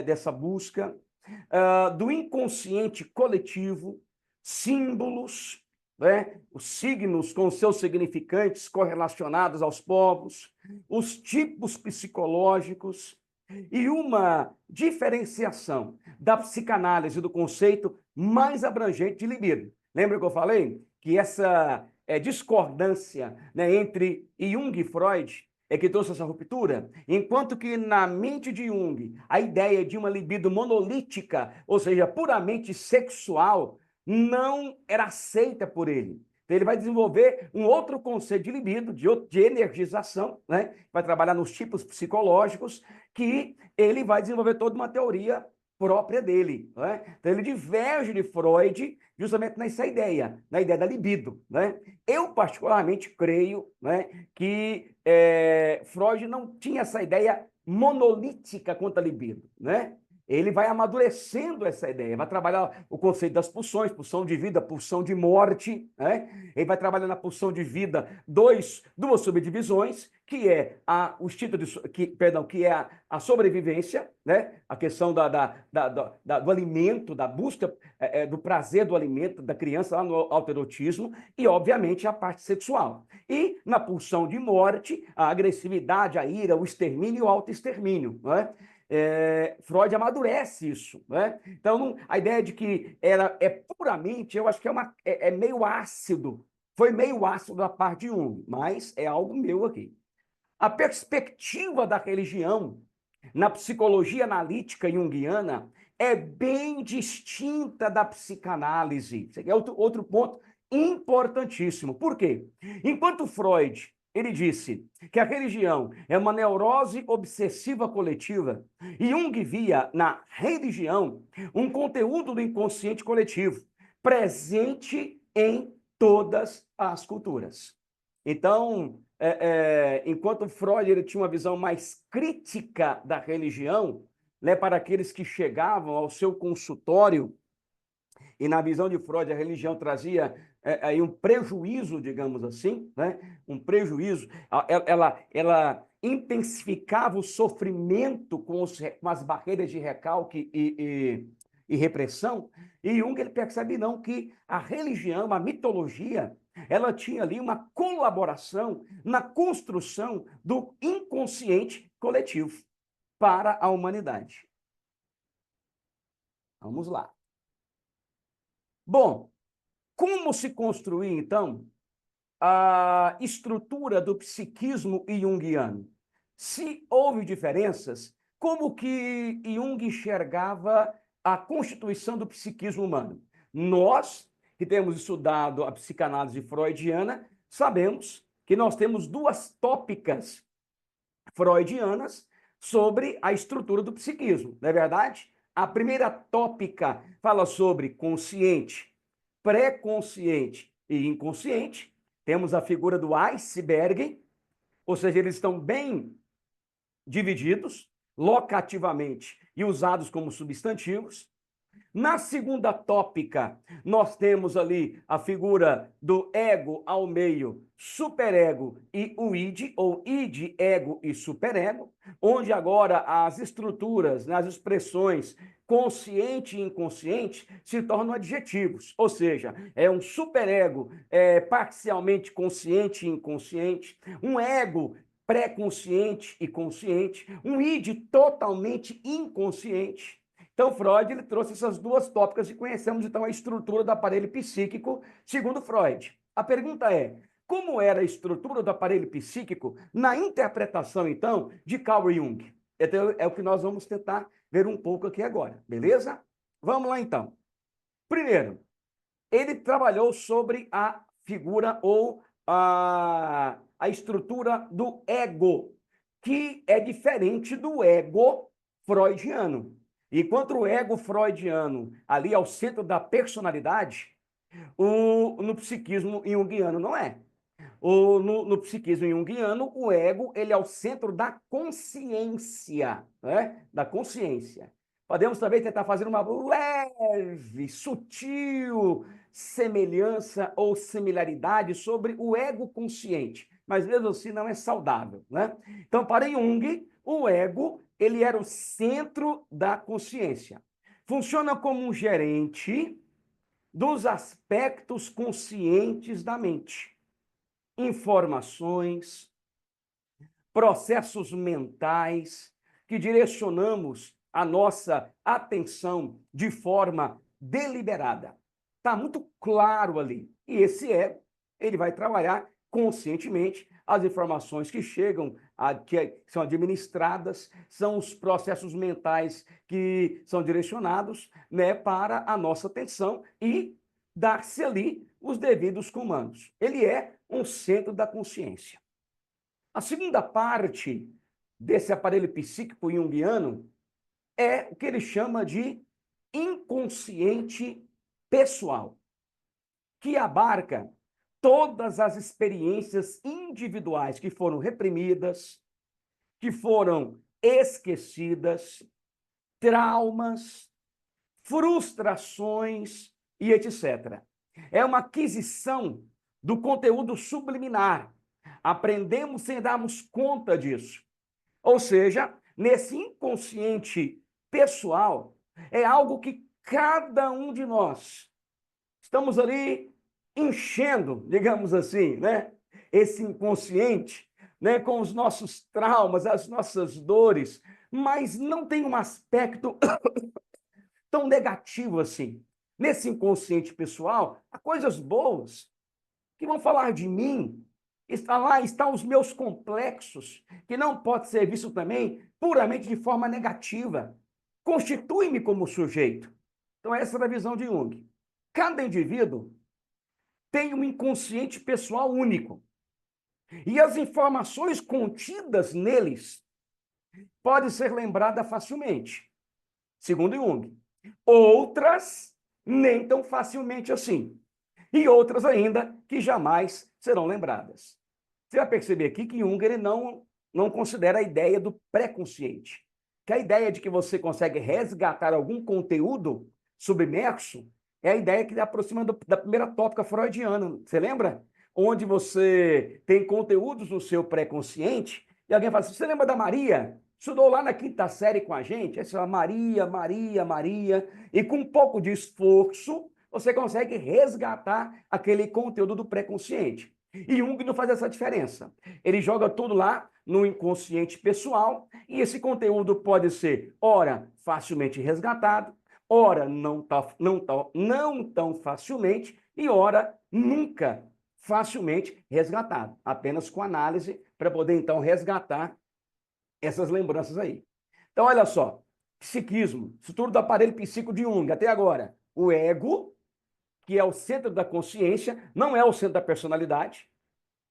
dessa busca, do inconsciente coletivo, símbolos, né? Os signos com seus significantes correlacionados aos povos, os tipos psicológicos e uma diferenciação da psicanálise do conceito mais abrangente de libido. Lembra que eu falei que essa discordância, né, entre Jung e Freud é que trouxe essa ruptura? Enquanto que na mente de Jung, a ideia de uma libido monolítica, ou seja, puramente sexual, não era aceita por ele. Então, ele vai desenvolver um outro conceito de libido, de energização, né? Vai trabalhar nos tipos psicológicos, que ele vai desenvolver toda uma teoria própria dele, né? Então ele diverge de Freud justamente nessa ideia, na ideia da libido, né? Eu particularmente creio, né, que Freud não tinha essa ideia monolítica quanto à libido, né? Ele vai amadurecendo essa ideia, vai trabalhar o conceito das pulsões, pulsão de vida, pulsão de morte, né? Ele vai trabalhar na pulsão de vida duas subdivisões, que é o instinto que é a sobrevivência, né? A questão do alimento, da busca do prazer do alimento da criança lá no autoerotismo e, obviamente, a parte sexual. E na pulsão de morte, a agressividade, a ira, o extermínio e o autoextermínio, né? Freud amadurece isso, né? Então, a ideia de que é puramente, eu acho que é meio ácido, foi meio ácido da parte de Jung, mas é algo meu aqui. A perspectiva da religião na psicologia analítica junguiana é bem distinta da psicanálise. Isso aqui é outro ponto importantíssimo. Por quê? Enquanto Freud ele disse que a religião é uma neurose obsessiva coletiva, e Jung via na religião um conteúdo do inconsciente coletivo, presente em todas as culturas. Então, enquanto Freud ele tinha uma visão mais crítica da religião, né, para aqueles que chegavam ao seu consultório, e na visão de Freud a religião trazia aí um prejuízo, digamos assim, né? Um prejuízo, ela intensificava o sofrimento com as barreiras de recalque e repressão, e Jung ele percebe não que a religião, a mitologia, ela tinha ali uma colaboração na construção do inconsciente coletivo para a humanidade. Vamos lá. Bom, como se construir, então, a estrutura do psiquismo junguiano? Se houve diferenças, como que Jung enxergava a constituição do psiquismo humano? Nós, que temos estudado a psicanálise freudiana, sabemos que nós temos duas tópicas freudianas sobre a estrutura do psiquismo, não é verdade? A primeira tópica fala sobre consciente, pré-consciente e inconsciente. Temos a figura do iceberg, ou seja, eles estão bem divididos locativamente e usados como substantivos. Na segunda tópica, nós temos ali a figura do ego ao meio, superego e o id, ou id, ego e superego, onde agora as estruturas, as expressões consciente e inconsciente se tornam adjetivos, ou seja, é um superego parcialmente consciente e inconsciente, um ego pré-consciente e consciente, um id totalmente inconsciente. Então, Freud ele trouxe essas duas tópicas e conhecemos, então, a estrutura do aparelho psíquico, segundo Freud. A pergunta é, como era a estrutura do aparelho psíquico na interpretação, então, de Carl Jung? Então, é o que nós vamos tentar ver um pouco aqui agora, beleza? Vamos lá, então. Primeiro, ele trabalhou sobre a figura ou a estrutura do ego, que é diferente do ego freudiano. Enquanto o ego freudiano, ali ao centro da personalidade, no psiquismo junguiano não é. No psiquismo junguiano, o ego ele é o centro da consciência, né? Da consciência. Podemos também tentar fazer uma leve, sutil semelhança ou similaridade sobre o ego consciente, mas mesmo assim não é saudável, né? Então, para Jung, o ego ele era o centro da consciência. Funciona como um gerente dos aspectos conscientes da mente. Informações, processos mentais que direcionamos a nossa atenção de forma deliberada. Está muito claro ali. E esse ego, ele vai trabalhar conscientemente as informações que chegam, que são administradas, são os processos mentais que são direcionados, né, para a nossa atenção e dar-se ali os devidos comandos. Ele é um centro da consciência. A segunda parte desse aparelho psíquico junguiano é o que ele chama de inconsciente pessoal, que abarca todas as experiências individuais que foram reprimidas, que foram esquecidas, traumas, frustrações e etc. É uma aquisição do conteúdo subliminar. Aprendemos sem darmos conta disso. Ou seja, nesse inconsciente pessoal, é algo que cada um de nós estamos ali enchendo, digamos assim, né? Esse inconsciente, né? Com os nossos traumas, as nossas dores, mas não tem um aspecto tão negativo assim. Nesse inconsciente pessoal, há coisas boas que vão falar de mim. Está lá, estão os meus complexos, que não pode ser visto também puramente de forma negativa. Constitui-me como sujeito. Então, essa é a visão de Jung. Cada indivíduo tem um inconsciente pessoal único. E as informações contidas neles podem ser lembradas facilmente, segundo Jung. Outras, nem tão facilmente assim. E outras ainda que jamais serão lembradas. Você vai perceber aqui que Jung ele não considera a ideia do pré-consciente, que a ideia de que você consegue resgatar algum conteúdo submerso é a ideia que aproxima da primeira tópica freudiana. Você lembra? Onde você tem conteúdos no seu pré-consciente e alguém fala assim, você lembra da Maria? Estudou lá na quinta série com a gente? Essa Maria, Maria, Maria. E com um pouco de esforço, você consegue resgatar aquele conteúdo do pré-consciente. E Jung não faz essa diferença. Ele joga tudo lá no inconsciente pessoal e esse conteúdo pode ser, ora, facilmente resgatado, ora, não tão facilmente e ora, nunca facilmente resgatado. Apenas com análise para poder, então, resgatar essas lembranças aí. Então, olha só, psiquismo, estrutura do aparelho psíquico de Jung, até agora, o ego, que é o centro da consciência, não é o centro da personalidade.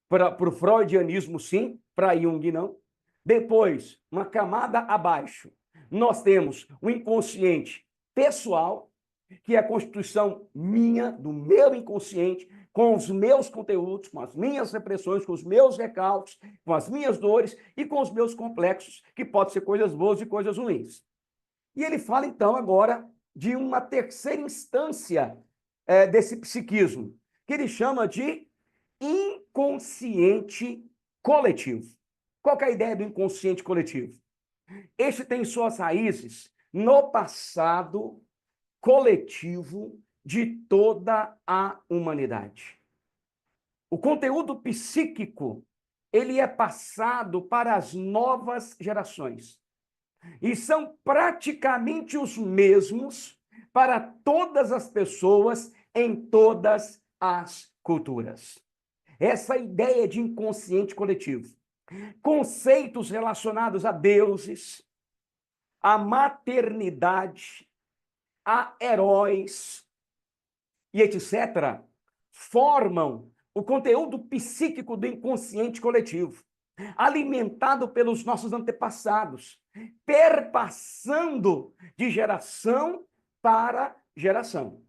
Para o freudianismo, sim, para Jung, não. Depois, uma camada abaixo, nós temos o inconsciente pessoal, que é a constituição minha, do meu inconsciente, com os meus conteúdos, com as minhas repressões, com os meus recalques, com as minhas dores e com os meus complexos, que podem ser coisas boas e coisas ruins. E ele fala, então, agora de uma terceira instância desse psiquismo, que ele chama de inconsciente coletivo. Qual que é a ideia do inconsciente coletivo? Este tem suas raízes no passado coletivo de toda a humanidade. O conteúdo psíquico, ele é passado para as novas gerações. E são praticamente os mesmos para todas as pessoas em todas as culturas. Essa ideia de inconsciente coletivo. Conceitos relacionados a deuses, a maternidade, a heróis e etc., formam o conteúdo psíquico do inconsciente coletivo, alimentado pelos nossos antepassados, perpassando de geração para geração.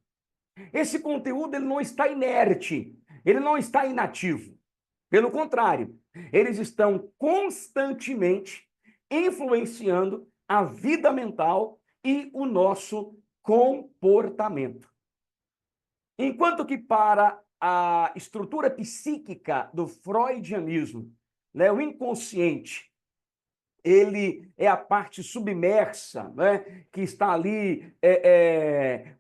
Esse conteúdo ele não está inerte, ele não está inativo. Pelo contrário, eles estão constantemente influenciando a vida mental e o nosso comportamento. Enquanto que para a estrutura psíquica do freudianismo, né, o inconsciente, ele é a parte submersa, né, que está ali,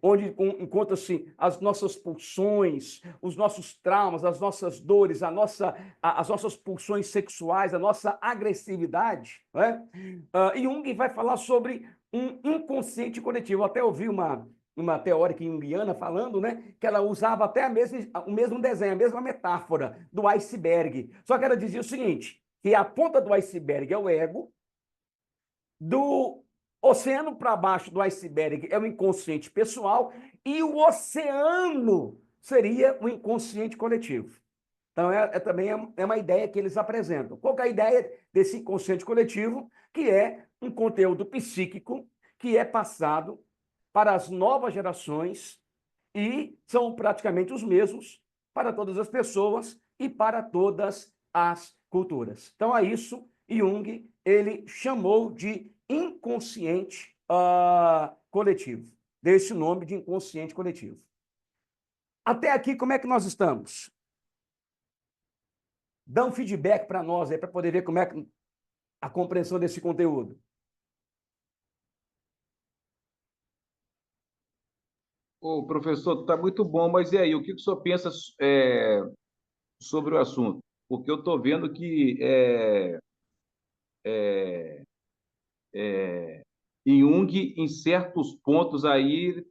onde encontra-se as nossas pulsões, os nossos traumas, as nossas dores, as nossas pulsões sexuais, a nossa agressividade. Né? Jung vai falar sobre um inconsciente coletivo. Eu até ouvi uma teórica junguiana falando, né, que ela usava até o mesmo desenho, a mesma metáfora do iceberg. Só que ela dizia o seguinte, que a ponta do iceberg é o ego, do oceano para baixo do iceberg é o inconsciente pessoal e o oceano seria o inconsciente coletivo. Então, também é uma ideia que eles apresentam. Qual que é a ideia desse inconsciente coletivo? Que é um conteúdo psíquico que é passado para as novas gerações e são praticamente os mesmos para todas as pessoas e para todas as culturas. Então, a isso, Jung, ele chamou de inconsciente coletivo. Deu esse nome de inconsciente coletivo. Até aqui, como é que nós estamos? Dá um feedback para nós aí, para poder ver como é a compreensão desse conteúdo. Ô, professor, está muito bom, mas e aí, o que o senhor pensa sobre o assunto? Porque eu estou vendo que em Jung, em certos pontos aí,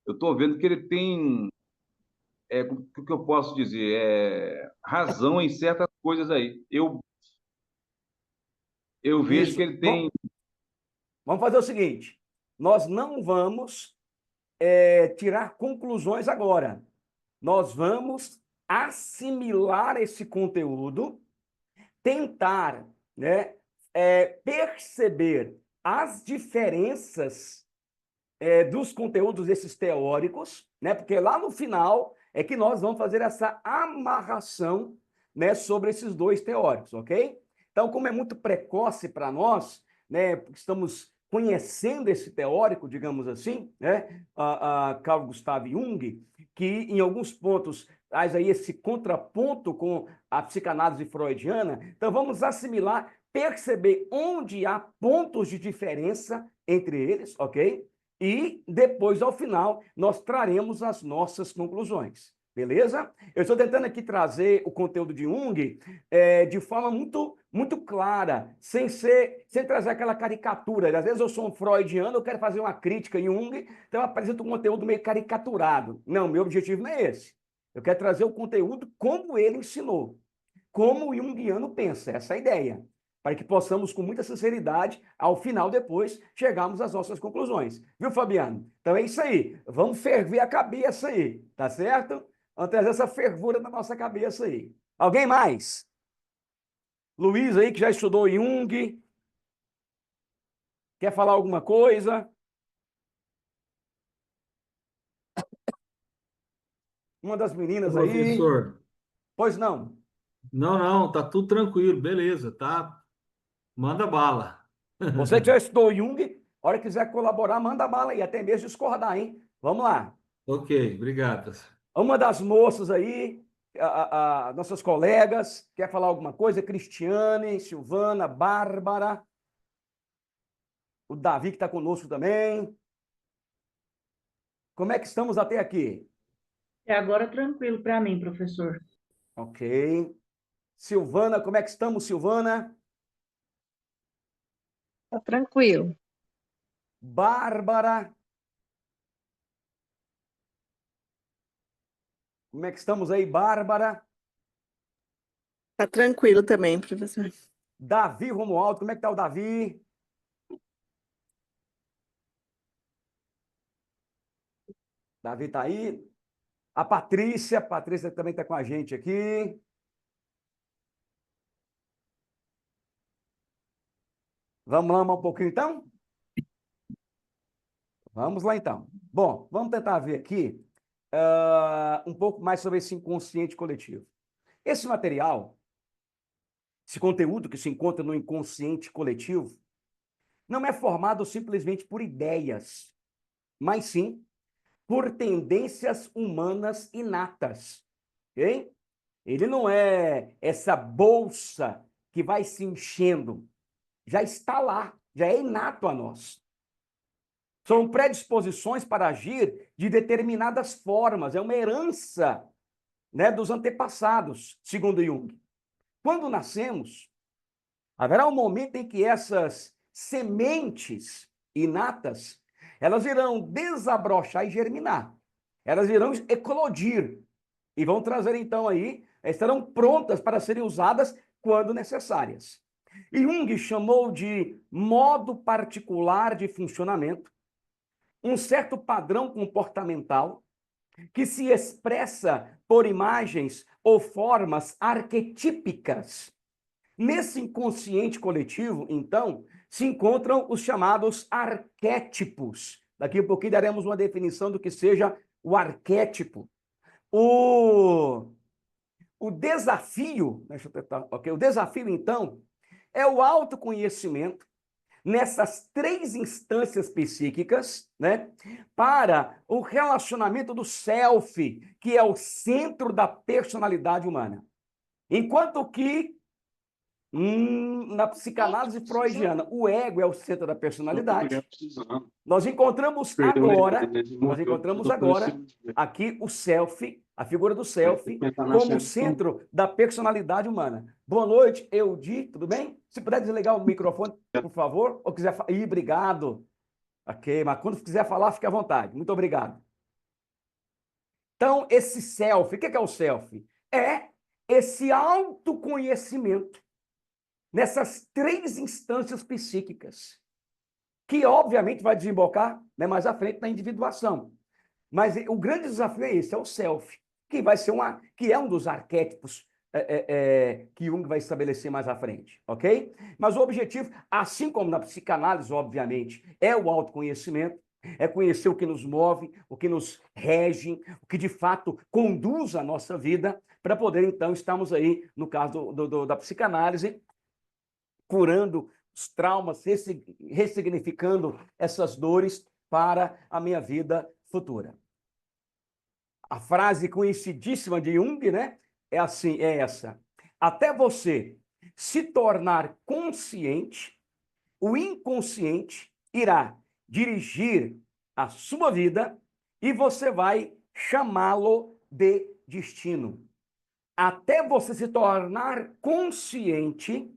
eu estou vendo que ele tem, o que eu posso dizer, razão em certas coisas aí. Eu vejo que Isso. ele tem. Vamos fazer o seguinte: nós não vamos tirar conclusões agora. Nós vamos assimilar esse conteúdo, tentar, né, perceber as diferenças dos conteúdos desses teóricos, né, porque lá no final é que nós vamos fazer essa amarração, né, sobre esses dois teóricos, ok? Então, como é muito precoce para nós, né, estamos conhecendo esse teórico, digamos assim, né, Carl Gustav Jung, que em alguns pontos traz aí esse contraponto com a psicanálise freudiana. Então, vamos assimilar, perceber onde há pontos de diferença entre eles, ok? E depois, ao final, nós traremos as nossas conclusões. Beleza? Eu estou tentando aqui trazer o conteúdo de Jung de forma muito, muito clara, sem trazer aquela caricatura. Às vezes eu sou um freudiano, eu quero fazer uma crítica em Jung, então eu apresento um conteúdo meio caricaturado. Não, meu objetivo não é esse. Eu quero trazer o conteúdo como ele ensinou, como o junguiano pensa, essa é a ideia, para que possamos, com muita sinceridade, ao final, depois, chegarmos às nossas conclusões. Viu, Fabiano? Então é isso aí. Vamos ferver a cabeça aí, tá certo? Vamos trazer essa fervura na nossa cabeça aí. Alguém mais? Luiz aí, que já estudou Jung, quer falar alguma coisa? Uma das meninas aí. Professor, Pois não. não, não, tá tudo tranquilo, beleza, tá? Manda bala. Você que já estudou Jung, a hora que quiser colaborar, manda bala aí, até mesmo discordar, hein? Vamos lá. Ok, obrigado. Uma das moças aí, nossas colegas, quer falar alguma coisa? Cristiane, Silvana, Bárbara, o Davi que está conosco também. Como é que estamos até aqui? É agora tranquilo para mim, professor. Ok. Silvana, como é que estamos, Silvana? Tá tranquilo. Bárbara, como é que estamos aí, Bárbara? Tá tranquilo também, professor. Davi Romualdo, como é que está o Davi? Davi está aí. A Patrícia também está com a gente aqui. Vamos lá um pouquinho então? Vamos lá então. Bom, vamos tentar ver aqui um pouco mais sobre esse inconsciente coletivo. Esse material, esse conteúdo que se encontra no inconsciente coletivo, não é formado simplesmente por ideias, mas sim por tendências humanas inatas, ok? Ele não é essa bolsa que vai se enchendo, já está lá, já é inato a nós. São predisposições para agir de determinadas formas, é uma herança, né, dos antepassados, segundo Jung. Quando nascemos, haverá um momento em que essas sementes inatas, elas irão desabrochar e germinar. Elas irão eclodir e vão trazer então aí, estarão prontas para serem usadas quando necessárias. E Jung chamou de modo particular de funcionamento um certo padrão comportamental que se expressa por imagens ou formas arquetípicas. Nesse inconsciente coletivo, então, se encontram os chamados arquétipos. Daqui a pouquinho daremos uma definição do que seja o arquétipo. O desafio, deixa eu tentar, ok? O desafio, então, é o autoconhecimento nessas três instâncias psíquicas, né, para o relacionamento do self, que é o centro da personalidade humana. Enquanto que na psicanálise freudiana, o ego é o centro da personalidade. Nós encontramos agora aqui o self, a figura do self, como centro da personalidade humana. Boa noite, Eudi, tudo bem? Se puder desligar o microfone, por favor, ou quiser falar. Obrigado. Ok, mas quando quiser falar, fique à vontade. Muito obrigado. Então, esse self, o que é o self? É esse autoconhecimento nessas três instâncias psíquicas, que obviamente vai desembocar, né, mais à frente na individuação. Mas o grande desafio é esse, é o self, que vai ser que é um dos arquétipos que Jung vai estabelecer mais à frente, ok? Mas o objetivo, assim como na psicanálise, obviamente, é o autoconhecimento, é conhecer o que nos move, o que nos rege, o que de fato conduz a nossa vida, para poder, então, estarmos aí, no caso da psicanálise, curando os traumas, ressignificando essas dores para a minha vida futura. A frase conhecidíssima de Jung, né, é assim, é essa: até você se tornar consciente, o inconsciente irá dirigir a sua vida e você vai chamá-lo de destino. Até você se tornar consciente,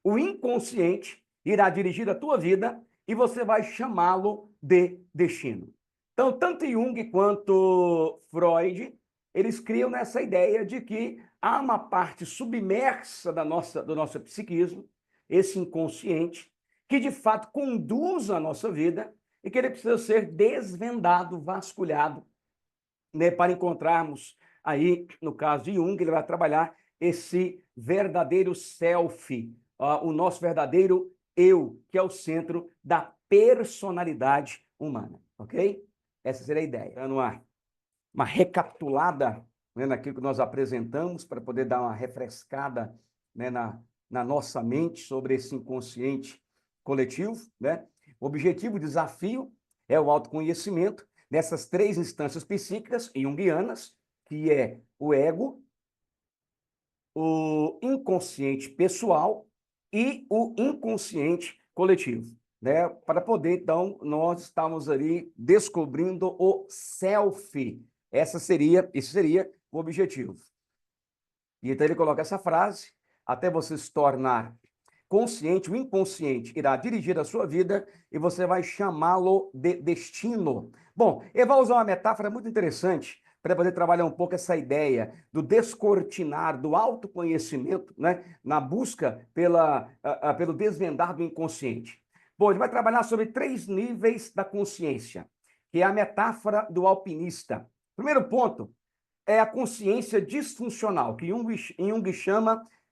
o inconsciente irá dirigir a tua vida e você vai chamá-lo de destino. Então, tanto Jung quanto Freud, eles criam nessa ideia de que há uma parte submersa do nosso psiquismo, esse inconsciente, que de fato conduz a nossa vida e que ele precisa ser desvendado, vasculhado, né, para encontrarmos aí, no caso de Jung, ele vai trabalhar esse verdadeiro self, o nosso verdadeiro eu, que é o centro da personalidade humana, ok? Essa seria a ideia. Tá no ar. uma recapitulada, né, naquilo que nós apresentamos, para poder dar uma refrescada, né, na nossa mente sobre esse inconsciente coletivo, né? O objetivo, o desafio é o autoconhecimento nessas três instâncias psíquicas junguianas, que é o ego, o inconsciente pessoal e o inconsciente coletivo, né? Para poder, então, nós estamos ali descobrindo o self. Esse seria o objetivo. E então ele coloca essa frase: até você se tornar consciente, o inconsciente irá dirigir a sua vida e você vai chamá-lo de destino. Bom, ele vai usar uma metáfora muito interessante para poder trabalhar um pouco essa ideia do descortinar, do autoconhecimento, né, na busca pelo desvendar do inconsciente. Bom, ele vai trabalhar sobre 3 níveis da consciência, que é a metáfora do alpinista. Primeiro ponto é a consciência disfuncional, que Jung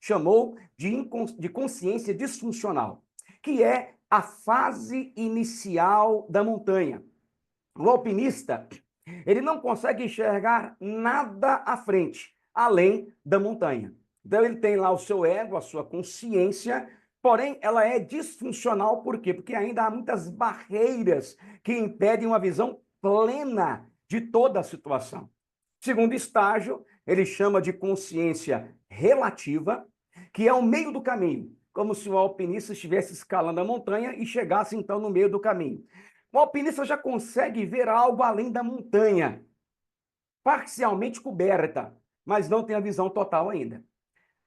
chamou de consciência disfuncional, que é a fase inicial da montanha. O alpinista, ele não consegue enxergar nada à frente, além da montanha. Então ele tem lá o seu ego, a sua consciência, porém ela é disfuncional, por quê? Porque ainda há muitas barreiras que impedem uma visão plena de toda a situação. Segundo estágio, ele chama de consciência relativa, que é o meio do caminho, como se o alpinista estivesse escalando a montanha e chegasse então no meio do caminho. O alpinista já consegue ver algo além da montanha, parcialmente coberta, mas não tem a visão total ainda.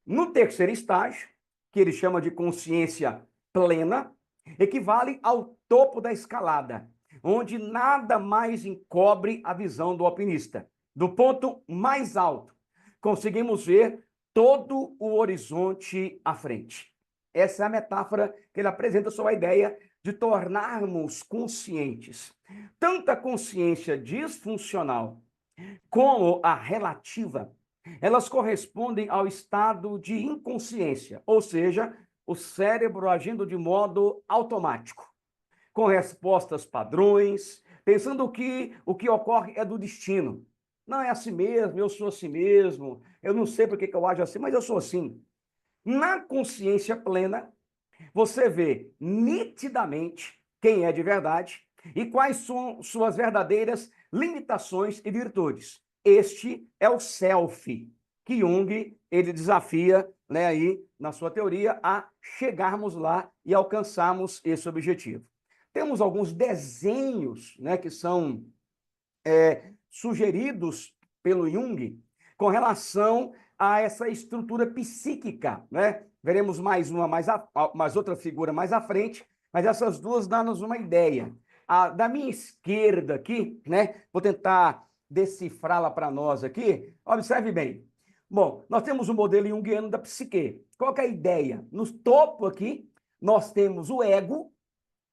No terceiro estágio, que ele chama de consciência plena, equivale ao topo da escalada, onde nada mais encobre a visão do alpinista. Do ponto mais alto, conseguimos ver todo o horizonte à frente. Essa é a metáfora que ele apresenta sobre a ideia de tornarmos conscientes. Tanto a consciência disfuncional como a relativa, elas correspondem ao estado de inconsciência, ou seja, o cérebro agindo de modo automático, com respostas padrões, pensando que o que ocorre é do destino. Não é assim mesmo, eu sou assim mesmo, eu não sei por que eu ajo assim, mas eu sou assim. Na consciência plena, você vê nitidamente quem é de verdade e quais são suas verdadeiras limitações e virtudes. Este é o self, que Jung ele desafia, né, aí na sua teoria a chegarmos lá e alcançarmos esse objetivo. Temos alguns desenhos, né, que são sugeridos pelo Jung com relação a essa estrutura psíquica, né? Veremos mais outra figura mais à frente, mas essas duas dão-nos uma ideia. Da minha esquerda aqui, né? Vou tentar decifrá-la para nós aqui. Observe bem. Bom, nós temos o modelo junguiano da psique. Qual que é a ideia? No topo aqui, nós temos o ego,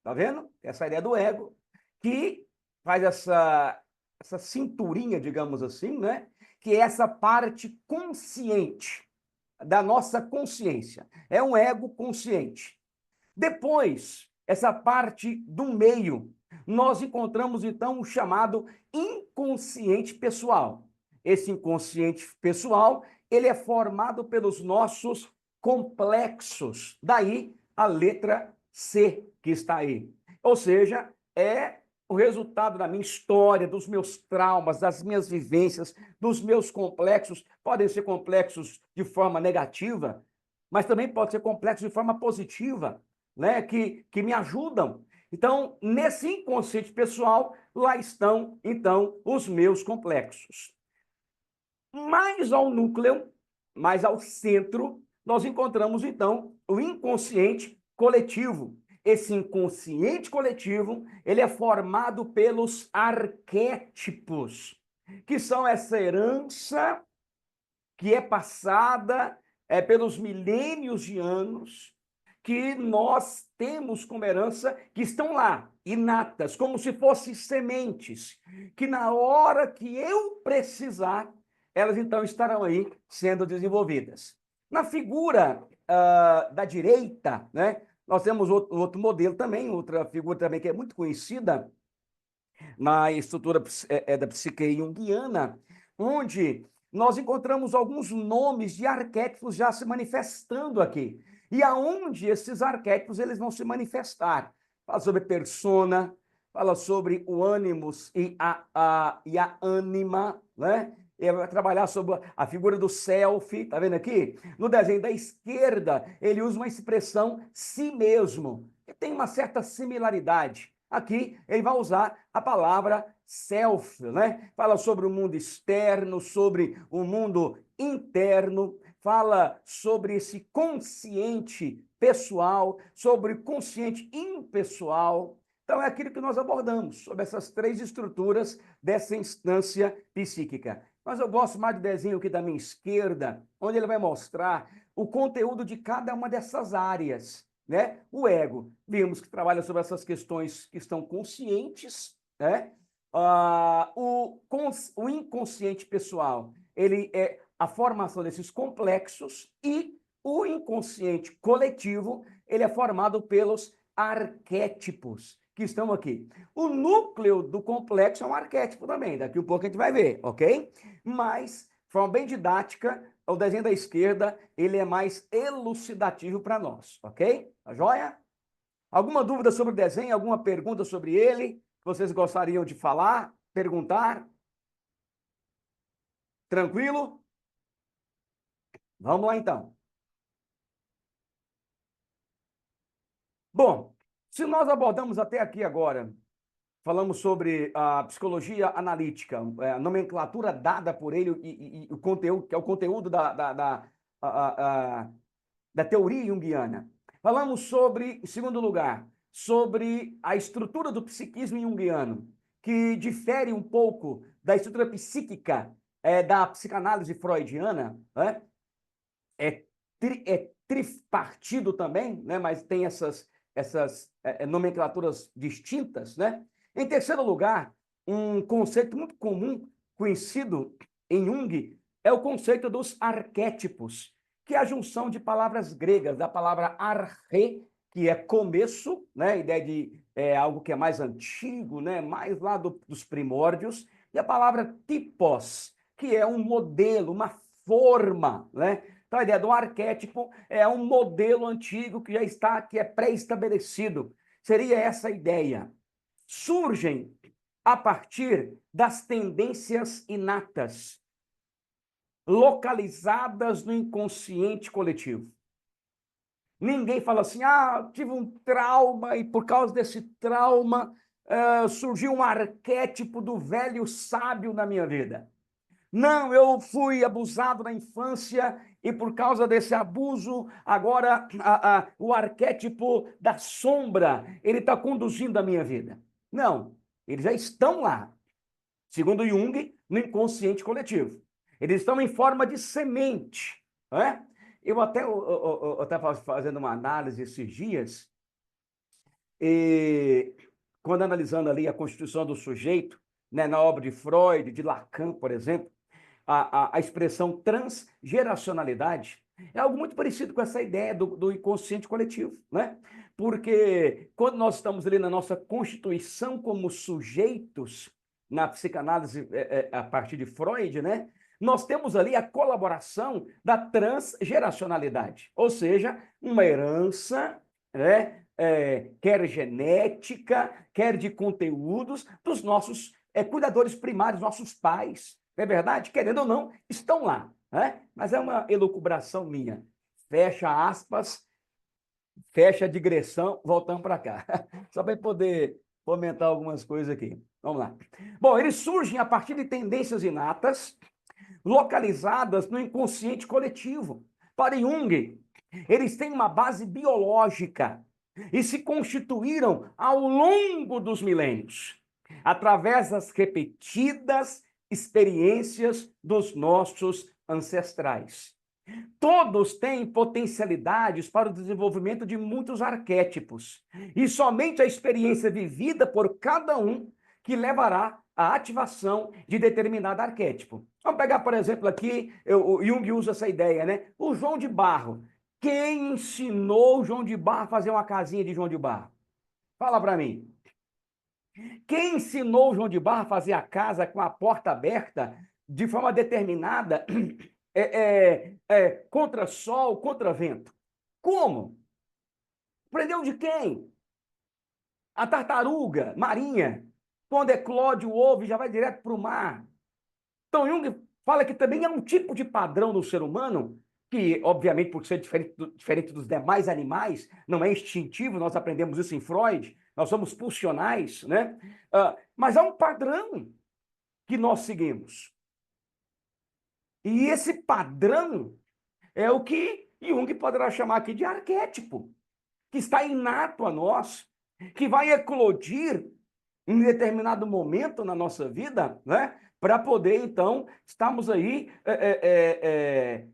tá vendo? Essa ideia do ego, que faz essa cinturinha, digamos assim, né? Que é essa parte consciente da nossa consciência. É um ego consciente. Depois, essa parte do meio, nós encontramos então o chamado inconsciente pessoal. Esse inconsciente pessoal, ele é formado pelos nossos complexos. Daí a letra C que está aí. Ou seja, é o resultado da minha história, dos meus traumas, das minhas vivências, dos meus complexos. Podem ser complexos de forma negativa, mas também pode ser complexos de forma positiva, né? Que me ajudam. Então, nesse inconsciente pessoal, lá estão, então, os meus complexos. Mais ao núcleo, mais ao centro, nós encontramos, então, o inconsciente coletivo. Esse inconsciente coletivo, ele é formado pelos arquétipos, que são essa herança que é passada pelos milênios de anos, que nós temos como herança, que estão lá, inatas, como se fossem sementes, que na hora que eu precisar, elas então estarão aí sendo desenvolvidas. Na figura da direita, né, nós temos outro modelo também, outra figura também que é muito conhecida, na estrutura da psique junguiana, onde nós encontramos alguns nomes de arquétipos já se manifestando aqui. E aonde esses arquétipos eles vão se manifestar? Fala sobre persona, fala sobre o ânimos e a ânima, né? Ele vai trabalhar sobre a figura do self, tá vendo aqui? No desenho da esquerda, ele usa uma expressão si mesmo, que tem uma certa similaridade. Aqui, ele vai usar a palavra self, né? Fala sobre o mundo externo, sobre o mundo interno, fala sobre esse consciente pessoal, sobre o consciente impessoal. Então, é aquilo que nós abordamos, sobre essas três estruturas dessa instância psíquica. Mas eu gosto mais do desenho aqui da minha esquerda, onde ele vai mostrar o conteúdo de cada uma dessas áreas, né? O ego, vimos que trabalha sobre essas questões que estão conscientes, né? O inconsciente pessoal, ele é a formação desses complexos, e o inconsciente coletivo, ele é formado pelos arquétipos que estão aqui. O núcleo do complexo é um arquétipo também, daqui um pouco a gente vai ver, ok? Mas, de forma bem didática, o desenho da esquerda, ele é mais elucidativo para nós, ok? Tá joia? Alguma dúvida sobre o desenho, alguma pergunta sobre ele, que vocês gostariam de falar, perguntar? Tranquilo? Vamos lá, então. Bom, se nós abordamos até aqui agora, falamos sobre a psicologia analítica, a nomenclatura dada por ele e o conteúdo, que é o conteúdo da teoria junguiana. Falamos sobre, em segundo lugar, sobre a estrutura do psiquismo junguiano, que difere um pouco da estrutura psíquica da psicanálise freudiana, né? É tripartido também, né? Mas tem essas nomenclaturas distintas, né? Em terceiro lugar, um conceito muito comum, conhecido em Jung, é o conceito dos arquétipos, que é a junção de palavras gregas, da palavra arche, que é começo, né? A ideia de algo que é mais antigo, né? Mais lá dos primórdios, e a palavra typos, que é um modelo, uma forma, né? Então, a ideia do arquétipo é um modelo antigo que já está, que é pré-estabelecido. Seria essa a ideia. Surgem a partir das tendências inatas, localizadas no inconsciente coletivo. Ninguém fala assim, tive um trauma e por causa desse trauma surgiu um arquétipo do velho sábio na minha vida. Não, eu fui abusado na infância e por causa desse abuso, agora o arquétipo da sombra, ele está conduzindo a minha vida. Não, eles já estão lá, segundo Jung, no inconsciente coletivo. Eles estão em forma de semente, né? Eu estava fazendo uma análise esses dias, e quando analisando ali a constituição do sujeito, né, na obra de Freud, de Lacan, por exemplo, a expressão transgeracionalidade é algo muito parecido com essa ideia do inconsciente coletivo, né? Porque quando nós estamos ali na nossa constituição como sujeitos, na psicanálise a partir de Freud, né? Nós temos ali a colaboração da transgeracionalidade, ou seja, uma herança, né? Quer genética, quer de conteúdos dos nossos cuidadores primários, nossos pais. Não é verdade? Querendo ou não, estão lá, né? Mas é uma elucubração minha. Fecha aspas, fecha a digressão, voltamos para cá. Só para poder comentar algumas coisas aqui. Vamos lá. Bom, eles surgem a partir de tendências inatas, localizadas no inconsciente coletivo. Para Jung, eles têm uma base biológica e se constituíram ao longo dos milênios, através das repetidas experiências dos nossos ancestrais. Todos têm potencialidades para o desenvolvimento de muitos arquétipos, e somente a experiência vivida por cada um que levará à ativação de determinado arquétipo. Vamos pegar, por exemplo, aqui, o Jung usa essa ideia, né? O João de Barro. Quem ensinou o João de Barro a fazer uma casinha de João de Barro? Fala para mim. Quem ensinou João de Barro a fazer a casa com a porta aberta de forma determinada, contra sol, contra vento? Como? Aprendeu de quem? A tartaruga marinha, quando eclode o ovo, já vai direto para o mar. Então, Jung fala que também é um tipo de padrão no ser humano, que, obviamente, por ser diferente dos demais animais, não é instintivo, nós aprendemos isso em Freud, nós somos pulsionais, né? Mas há um padrão que nós seguimos. E esse padrão é o que Jung poderá chamar aqui de arquétipo, que está inato a nós, que vai eclodir em determinado momento na nossa vida, né? Para poder, então, estarmos aí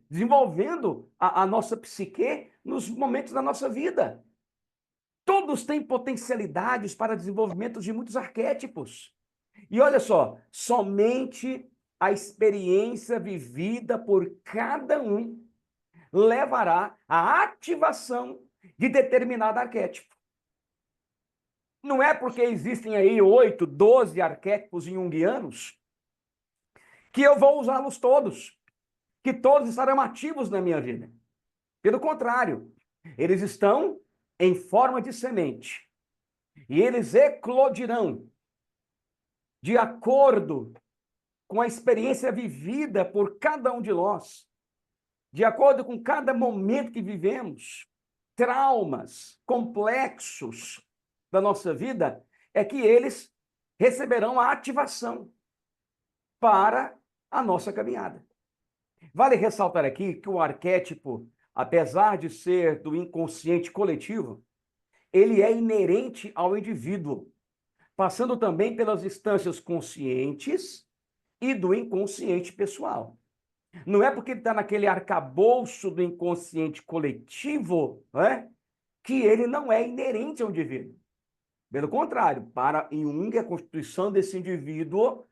desenvolvendo a nossa psique nos momentos da nossa vida. Todos têm potencialidades para desenvolvimento de muitos arquétipos. E olha só, somente a experiência vivida por cada um levará à ativação de determinado arquétipo. Não é porque existem aí 8, 12 arquétipos junguianos que eu vou usá-los todos, que todos estarão ativos na minha vida. Pelo contrário, eles estão em forma de semente e eles eclodirão de acordo com a experiência vivida por cada um de nós, de acordo com cada momento que vivemos, traumas complexos da nossa vida, é que eles receberão a ativação para a nossa caminhada. Vale ressaltar aqui que o arquétipo, apesar de ser do inconsciente coletivo, ele é inerente ao indivíduo, passando também pelas instâncias conscientes e do inconsciente pessoal. Não é porque ele está naquele arcabouço do inconsciente coletivo, né, que ele não é inerente ao indivíduo. Pelo contrário, para Jung, a constituição desse indivíduo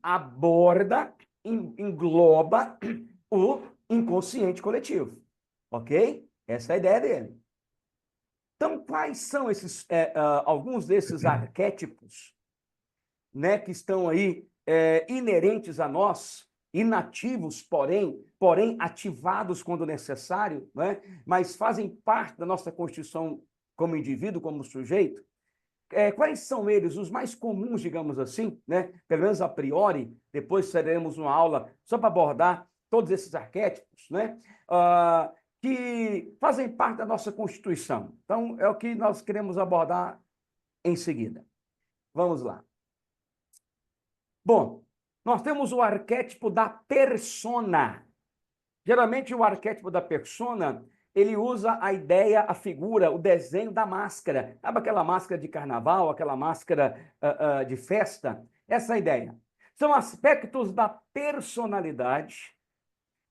aborda, engloba o inconsciente coletivo. Ok? Essa é a ideia dele. Então, quais são esses alguns desses arquétipos, né, que estão aí inerentes a nós, inativos, porém ativados quando necessário, né, mas fazem parte da nossa constituição como indivíduo, como sujeito? Quais são eles, os mais comuns, digamos assim, né? Pelo menos a priori, depois teremos uma aula só para abordar todos esses arquétipos, né? Que fazem parte da nossa Constituição. Então, é o que nós queremos abordar em seguida. Vamos lá. Bom, nós temos o arquétipo da persona. Geralmente, o arquétipo da persona, ele usa a ideia, a figura, o desenho da máscara. Sabe aquela máscara de carnaval, aquela máscara de festa? Essa é a ideia. São aspectos da personalidade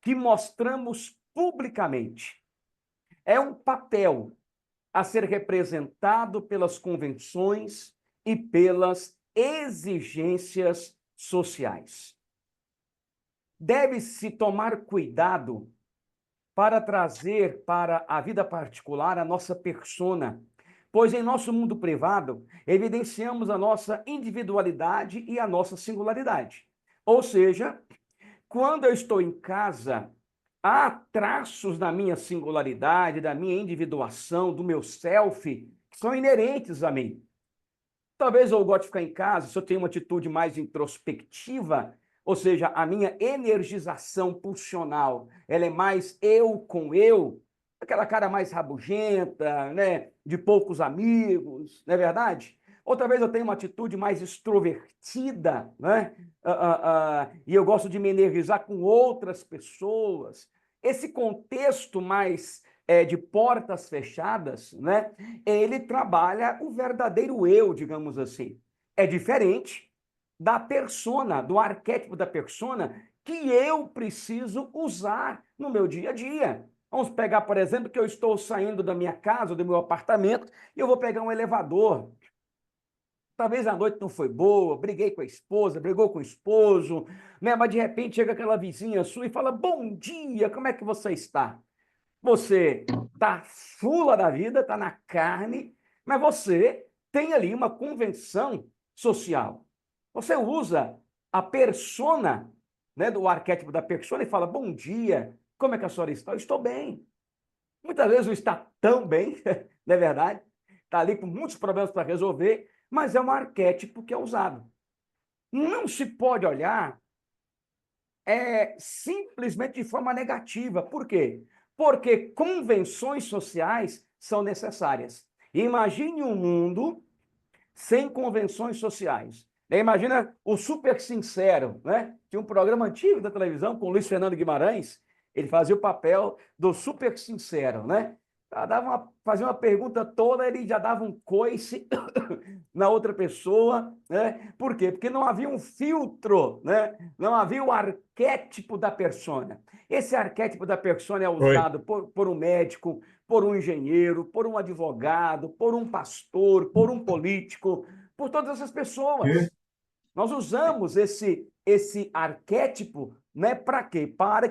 que mostramos publicamente. É um papel a ser representado pelas convenções e pelas exigências sociais. Deve-se tomar cuidado para trazer para a vida particular a nossa persona, pois em nosso mundo privado evidenciamos a nossa individualidade e a nossa singularidade. Ou seja, quando eu estou em casa, há traços da minha singularidade, da minha individuação, do meu self, que são inerentes a mim. Talvez eu goste de ficar em casa, se eu tenho uma atitude mais introspectiva, ou seja, a minha energização pulsional, ela é mais eu com eu, aquela cara mais rabugenta, né, de poucos amigos, não é verdade? Outra vez eu tenho uma atitude mais extrovertida, né? E eu gosto de me energizar com outras pessoas. Esse contexto mais de portas fechadas, né? Ele trabalha o verdadeiro eu, digamos assim. É diferente da persona, do arquétipo da persona, que eu preciso usar no meu dia a dia. Vamos pegar, por exemplo, que eu estou saindo da minha casa, do meu apartamento, e eu vou pegar um elevador. Talvez a noite não foi boa, briguei com a esposa, brigou com o esposo, né? Mas de repente chega aquela vizinha sua e fala: bom dia, como é que você está? Você está fula da vida, está na carne, mas você tem ali uma convenção social. Você usa a persona, né, do arquétipo da persona e fala, bom dia, como é que a senhora está? Eu estou bem. Muitas vezes não está tão bem, não é verdade? Está ali com muitos problemas para resolver, mas é um arquétipo que é usado. Não se pode olhar simplesmente de forma negativa. Por quê? Porque convenções sociais são necessárias. Imagine um mundo sem convenções sociais. Imagina o Super Sincero, né? Tinha um programa antigo da televisão com o Luiz Fernando Guimarães, ele fazia o papel do Super Sincero, né? Fazia uma pergunta toda, ele já dava um coice na outra pessoa, né? Por quê? Porque não havia um filtro, né? Não havia o arquétipo da persona. Esse arquétipo da persona é Oi. usado por um médico, por um engenheiro, por um advogado, por um pastor, por um político, por todas essas pessoas. Nós usamos esse arquétipo, né, para quê? Para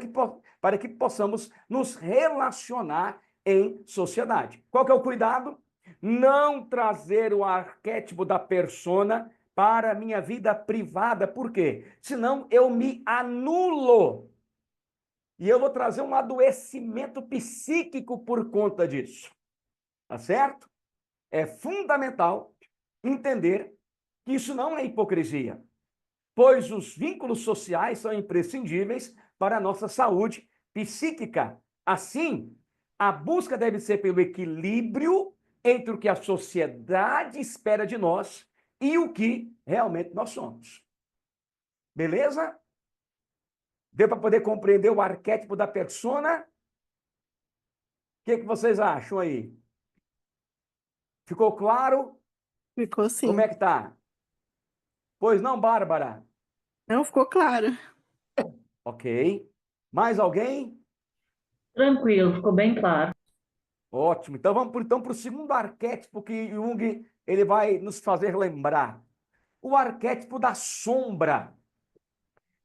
que possamos nos relacionar em sociedade. Qual que é o cuidado? Não trazer o arquétipo da persona para a minha vida privada. Por quê? Senão eu me anulo. E eu vou trazer um adoecimento psíquico por conta disso. Tá certo? É fundamental entender que isso não é hipocrisia, pois os vínculos sociais são imprescindíveis para a nossa saúde psíquica. Assim, a busca deve ser pelo equilíbrio entre o que a sociedade espera de nós e o que realmente nós somos. Beleza? Deu para poder compreender o arquétipo da persona? O que vocês acham aí? Ficou claro? Ficou Como sim. é que tá? Pois não, Bárbara? Não ficou claro. Ok. Mais alguém? Tranquilo, ficou bem claro. Ótimo. Então vamos para o segundo arquétipo que Jung ele vai nos fazer lembrar. O arquétipo da sombra,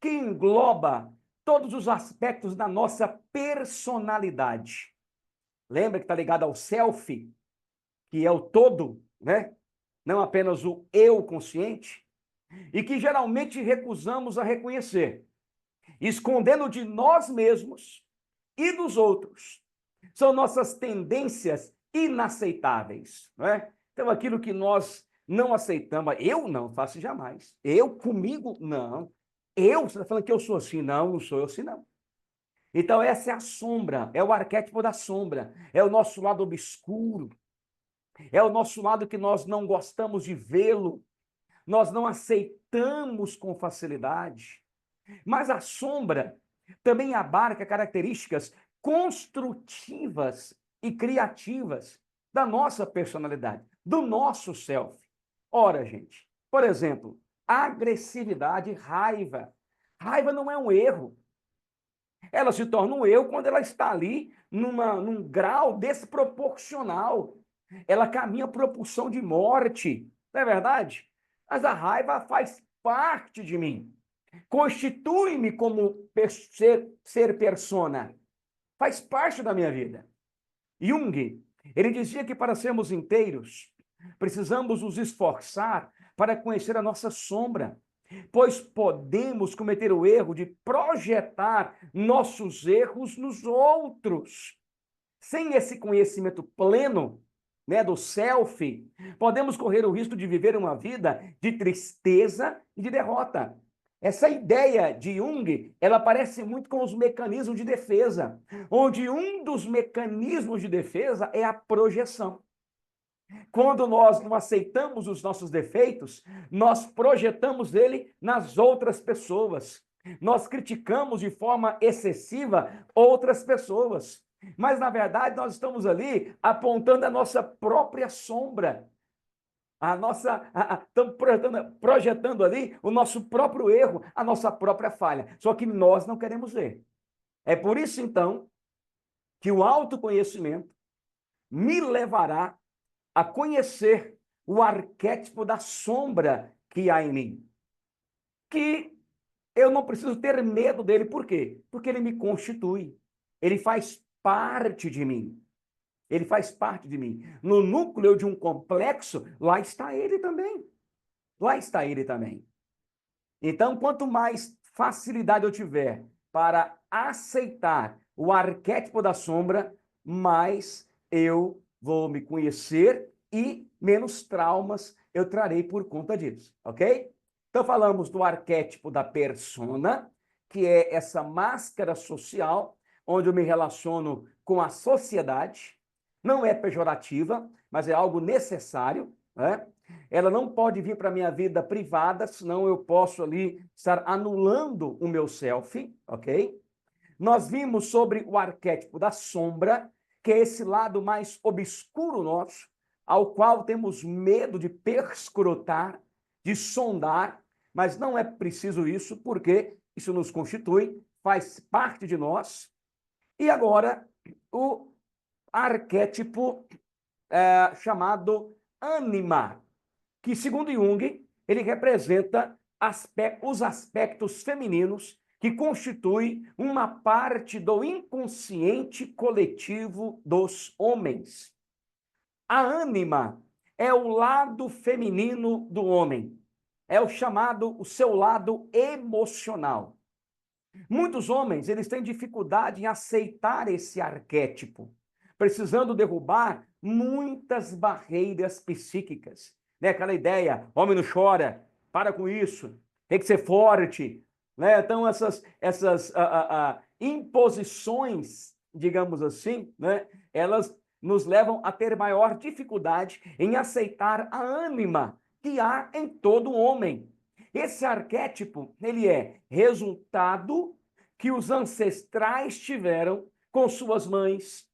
que engloba todos os aspectos da nossa personalidade. Lembra que está ligado ao self, que é o todo, né? Não apenas o eu consciente, e que geralmente recusamos a reconhecer, escondendo de nós mesmos e dos outros. São nossas tendências inaceitáveis, não é? Então, aquilo que nós não aceitamos, eu não faço jamais. Eu comigo, não. Você está falando que eu sou assim? Não, não sou eu assim, não. Então, essa é a sombra, é o arquétipo da sombra, é o nosso lado obscuro, é o nosso lado que nós não gostamos de vê-lo, nós não aceitamos com facilidade. Mas a sombra também abarca características construtivas e criativas da nossa personalidade, do nosso self. Ora, gente, por exemplo, agressividade, raiva. Raiva não é um erro. Ela se torna um erro quando ela está ali num grau desproporcional. Ela caminha propulsão de morte, não é verdade? Mas a raiva faz parte de mim. Constitui-me como ser persona. Faz parte da minha vida. Jung, ele dizia que para sermos inteiros, precisamos nos esforçar para conhecer a nossa sombra, pois podemos cometer o erro de projetar nossos erros nos outros. Sem esse conhecimento pleno, né, do self, podemos correr o risco de viver uma vida de tristeza e de derrota. Essa ideia de Jung, ela parece muito com os mecanismos de defesa, onde um dos mecanismos de defesa é a projeção. Quando nós não aceitamos os nossos defeitos, nós projetamos ele nas outras pessoas. Nós criticamos de forma excessiva outras pessoas. Mas, na verdade, nós estamos ali apontando a nossa própria sombra. Estamos projetando ali o nosso próprio erro, a nossa própria falha. Só que nós não queremos ver. É por isso, então, que o autoconhecimento me levará a conhecer o arquétipo da sombra que há em mim. Que eu não preciso ter medo dele. Por quê? Porque ele me constitui. Ele faz parte de mim. Ele faz parte de mim. No núcleo de um complexo, lá está ele também. lá está ele também. Então, quanto mais facilidade eu tiver para aceitar o arquétipo da sombra, mais eu vou me conhecer e menos traumas eu trarei por conta disso, ok? Então, falamos do arquétipo da persona, que é essa máscara social, onde eu me relaciono com a sociedade. Não é pejorativa, mas é algo necessário, né? Ela não pode vir para a minha vida privada, senão eu posso ali estar anulando o meu self, ok? Nós vimos sobre o arquétipo da sombra, que é esse lado mais obscuro nosso, ao qual temos medo de perscrutar, de sondar, mas não é preciso isso, porque isso nos constitui, faz parte de nós. E agora, o arquétipo chamado ânima, que, segundo Jung, ele representa os aspectos femininos que constituem uma parte do inconsciente coletivo dos homens. A ânima é o lado feminino do homem, é o seu lado emocional. Muitos homens, eles têm dificuldade em aceitar esse arquétipo, precisando derrubar muitas barreiras psíquicas, né? Aquela ideia, homem não chora, para com isso, tem que ser forte, né? Então essas imposições, digamos assim, né? Elas nos levam a ter maior dificuldade em aceitar a ânima que há em todo homem. Esse arquétipo, ele é resultado que os ancestrais tiveram com suas mães,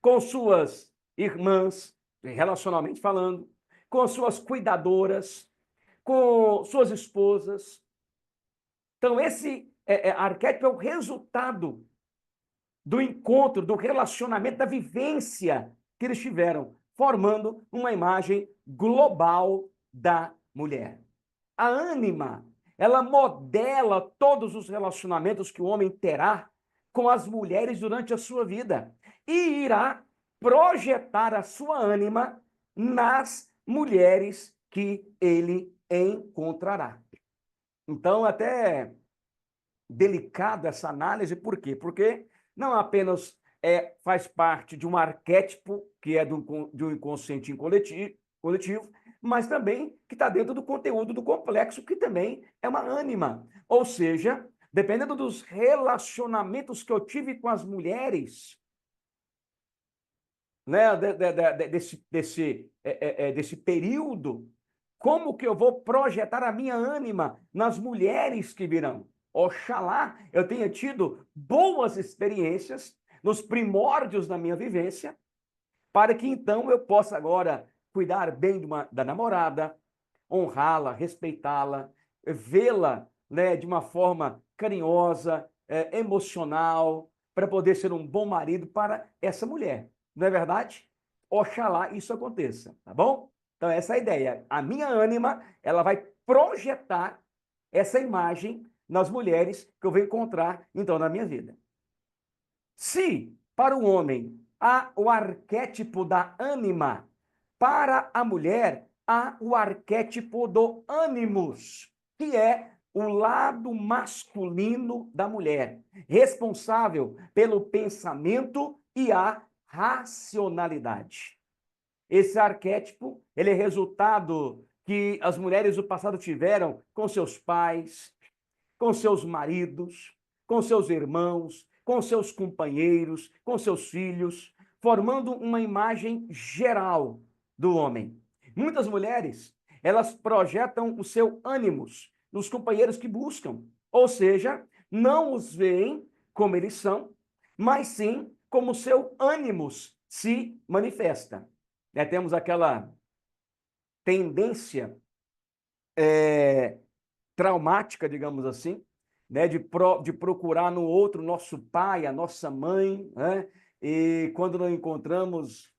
com suas irmãs, relacionalmente falando, com suas cuidadoras, com suas esposas. Então, esse arquétipo é o resultado do encontro, do relacionamento, da vivência que eles tiveram, formando uma imagem global da mulher. A ânima, ela modela todos os relacionamentos que o homem terá com as mulheres durante a sua vida e irá projetar a sua ânima nas mulheres que ele encontrará. Então, até delicado essa análise, por quê? Porque não apenas faz parte de um arquétipo que é de um inconsciente coletivo, mas também que está dentro do conteúdo do complexo, que também é uma ânima. Ou seja, dependendo dos relacionamentos que eu tive com as mulheres, né, desse período, como que eu vou projetar a minha ânima nas mulheres que virão? Oxalá eu tenha tido boas experiências nos primórdios da minha vivência, para que então eu possa agora cuidar bem da namorada, honrá-la, respeitá-la, vê-la, né, de uma forma carinhosa, emocional, para poder ser um bom marido para essa mulher. Não é verdade? Oxalá isso aconteça, tá bom? Então essa é a ideia. A minha ânima, ela vai projetar essa imagem nas mulheres que eu vou encontrar, então, na minha vida. Se, para o homem, há o arquétipo da ânima, para a mulher, há o arquétipo do ânimos, que é o lado masculino da mulher, responsável pelo pensamento e a racionalidade. Esse arquétipo, ele é resultado que as mulheres do passado tiveram com seus pais, com seus maridos, com seus irmãos, com seus companheiros, com seus filhos, formando uma imagem geral do homem. Muitas mulheres, elas projetam o seu ânimos nos companheiros que buscam, ou seja, não os veem como eles são, mas sim como o seu ânimos se manifesta. Temos aquela tendência traumática, digamos assim, né, de procurar no outro nosso pai, a nossa mãe, né? E quando não encontramos,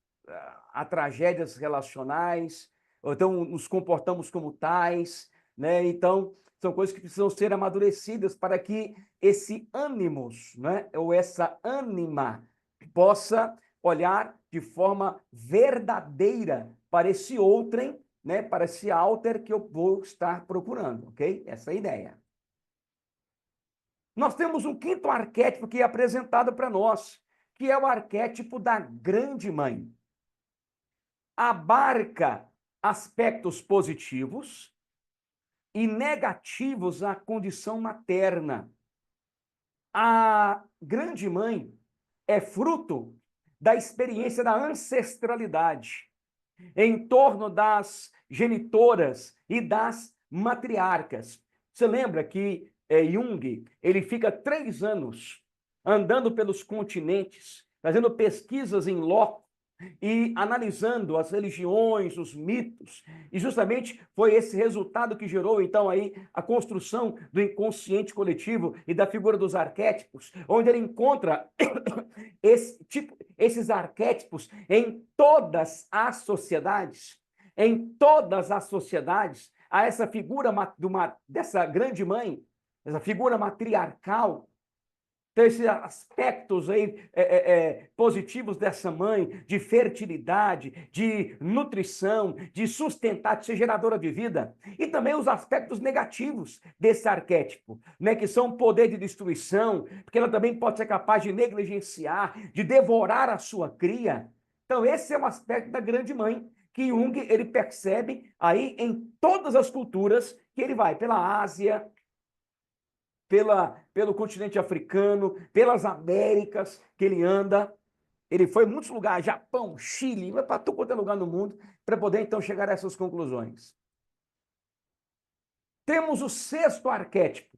há tragédias relacionais, ou então nos comportamos como tais, né? Então, são coisas que precisam ser amadurecidas para que esse ânimos, né, ou essa ânima possa olhar de forma verdadeira para esse outrem né, para esse alter que eu vou estar procurando, ok? Essa é a ideia. Nós temos um quinto arquétipo que é apresentado para nós, que é o arquétipo da grande mãe. Abarca aspectos positivos e negativos à condição materna. A grande mãe é fruto da experiência da ancestralidade em torno das genitoras e das matriarcas. Você lembra que Jung, ele fica 3 anos andando pelos continentes, fazendo pesquisas em loco e analisando as religiões, os mitos, e justamente foi esse resultado que gerou então aí a construção do inconsciente coletivo e da figura dos arquétipos, onde ele encontra esses arquétipos em todas as sociedades, há essa figura dessa grande mãe, essa figura matriarcal. Então, esses aspectos aí, positivos dessa mãe, de fertilidade, de nutrição, de sustentar, de ser geradora de vida. E também os aspectos negativos desse arquétipo, né, que são poder de destruição, porque ela também pode ser capaz de negligenciar, de devorar a sua cria. Então, esse é um aspecto da grande mãe, que Jung ele percebe aí em todas as culturas que ele vai, pela Ásia, pelo continente africano, pelas Américas que ele anda. Ele foi em muitos lugares, Japão, Chile, vai para todo quanto é lugar no mundo, para poder então chegar a essas conclusões. Temos o sexto arquétipo,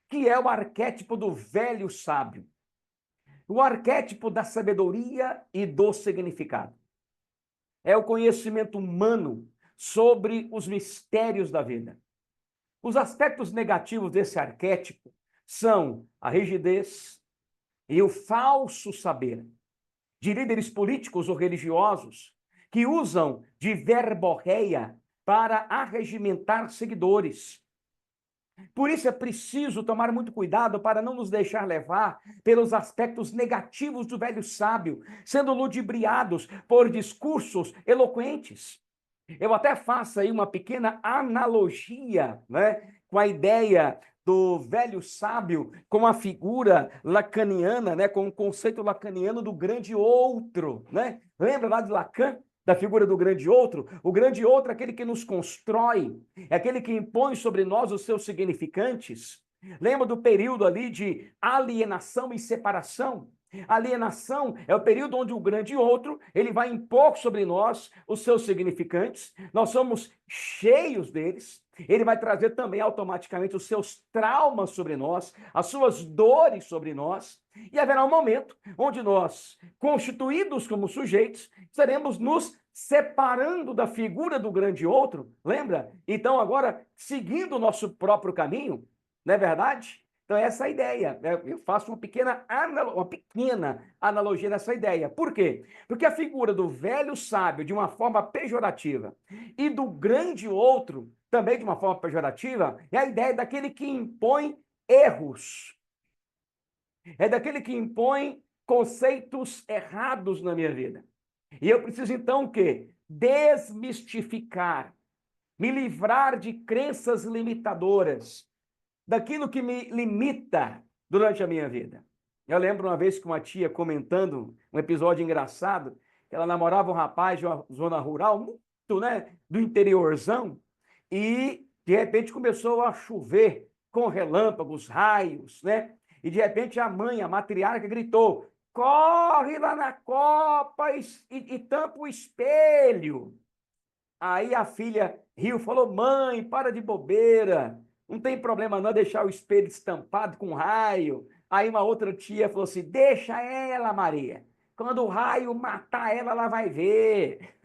que é o arquétipo do velho sábio. O arquétipo da sabedoria e do significado. É o conhecimento humano sobre os mistérios da vida. Os aspectos negativos desse arquétipo são a rigidez e o falso saber de líderes políticos ou religiosos que usam de verborreia para arregimentar seguidores. Por isso é preciso tomar muito cuidado para não nos deixar levar pelos aspectos negativos do velho sábio, sendo ludibriados por discursos eloquentes. Eu até faço aí uma pequena analogia, né, com a ideia do velho sábio, com a figura lacaniana, né, com o conceito lacaniano do grande outro, né? Lembra lá de Lacan, da figura do grande outro? O grande outro é aquele que nos constrói, é aquele que impõe sobre nós os seus significantes. Lembra do período ali de alienação e separação? Alienação é o período onde o grande outro, ele vai impor sobre nós os seus significantes, nós somos cheios deles, ele vai trazer também automaticamente os seus traumas sobre nós, as suas dores sobre nós, e haverá um momento onde nós, constituídos como sujeitos, estaremos nos separando da figura do grande outro, lembra? Então agora, seguindo o nosso próprio caminho, não é verdade? Então, essa é a ideia. Eu faço uma pequena analogia nessa ideia. Por quê? Porque a figura do velho sábio, de uma forma pejorativa, e do grande outro, também de uma forma pejorativa, é a ideia daquele que impõe erros. É daquele que impõe conceitos errados na minha vida. E eu preciso, então, o quê? Desmistificar, me livrar de crenças limitadoras, daquilo que me limita durante a minha vida. Eu lembro uma vez que uma tia comentando um episódio engraçado, que ela namorava um rapaz de uma zona rural, muito, né, do interiorzão, e de repente começou a chover com relâmpagos, raios, né? E de repente a mãe, a matriarca, gritou: corre lá na copa e tampa o espelho. Aí a filha riu, falou: mãe, para de bobeira. Não tem problema não deixar o espelho estampado com raio. Aí uma outra tia falou assim: deixa ela, Maria. Quando o raio matar ela, ela vai ver.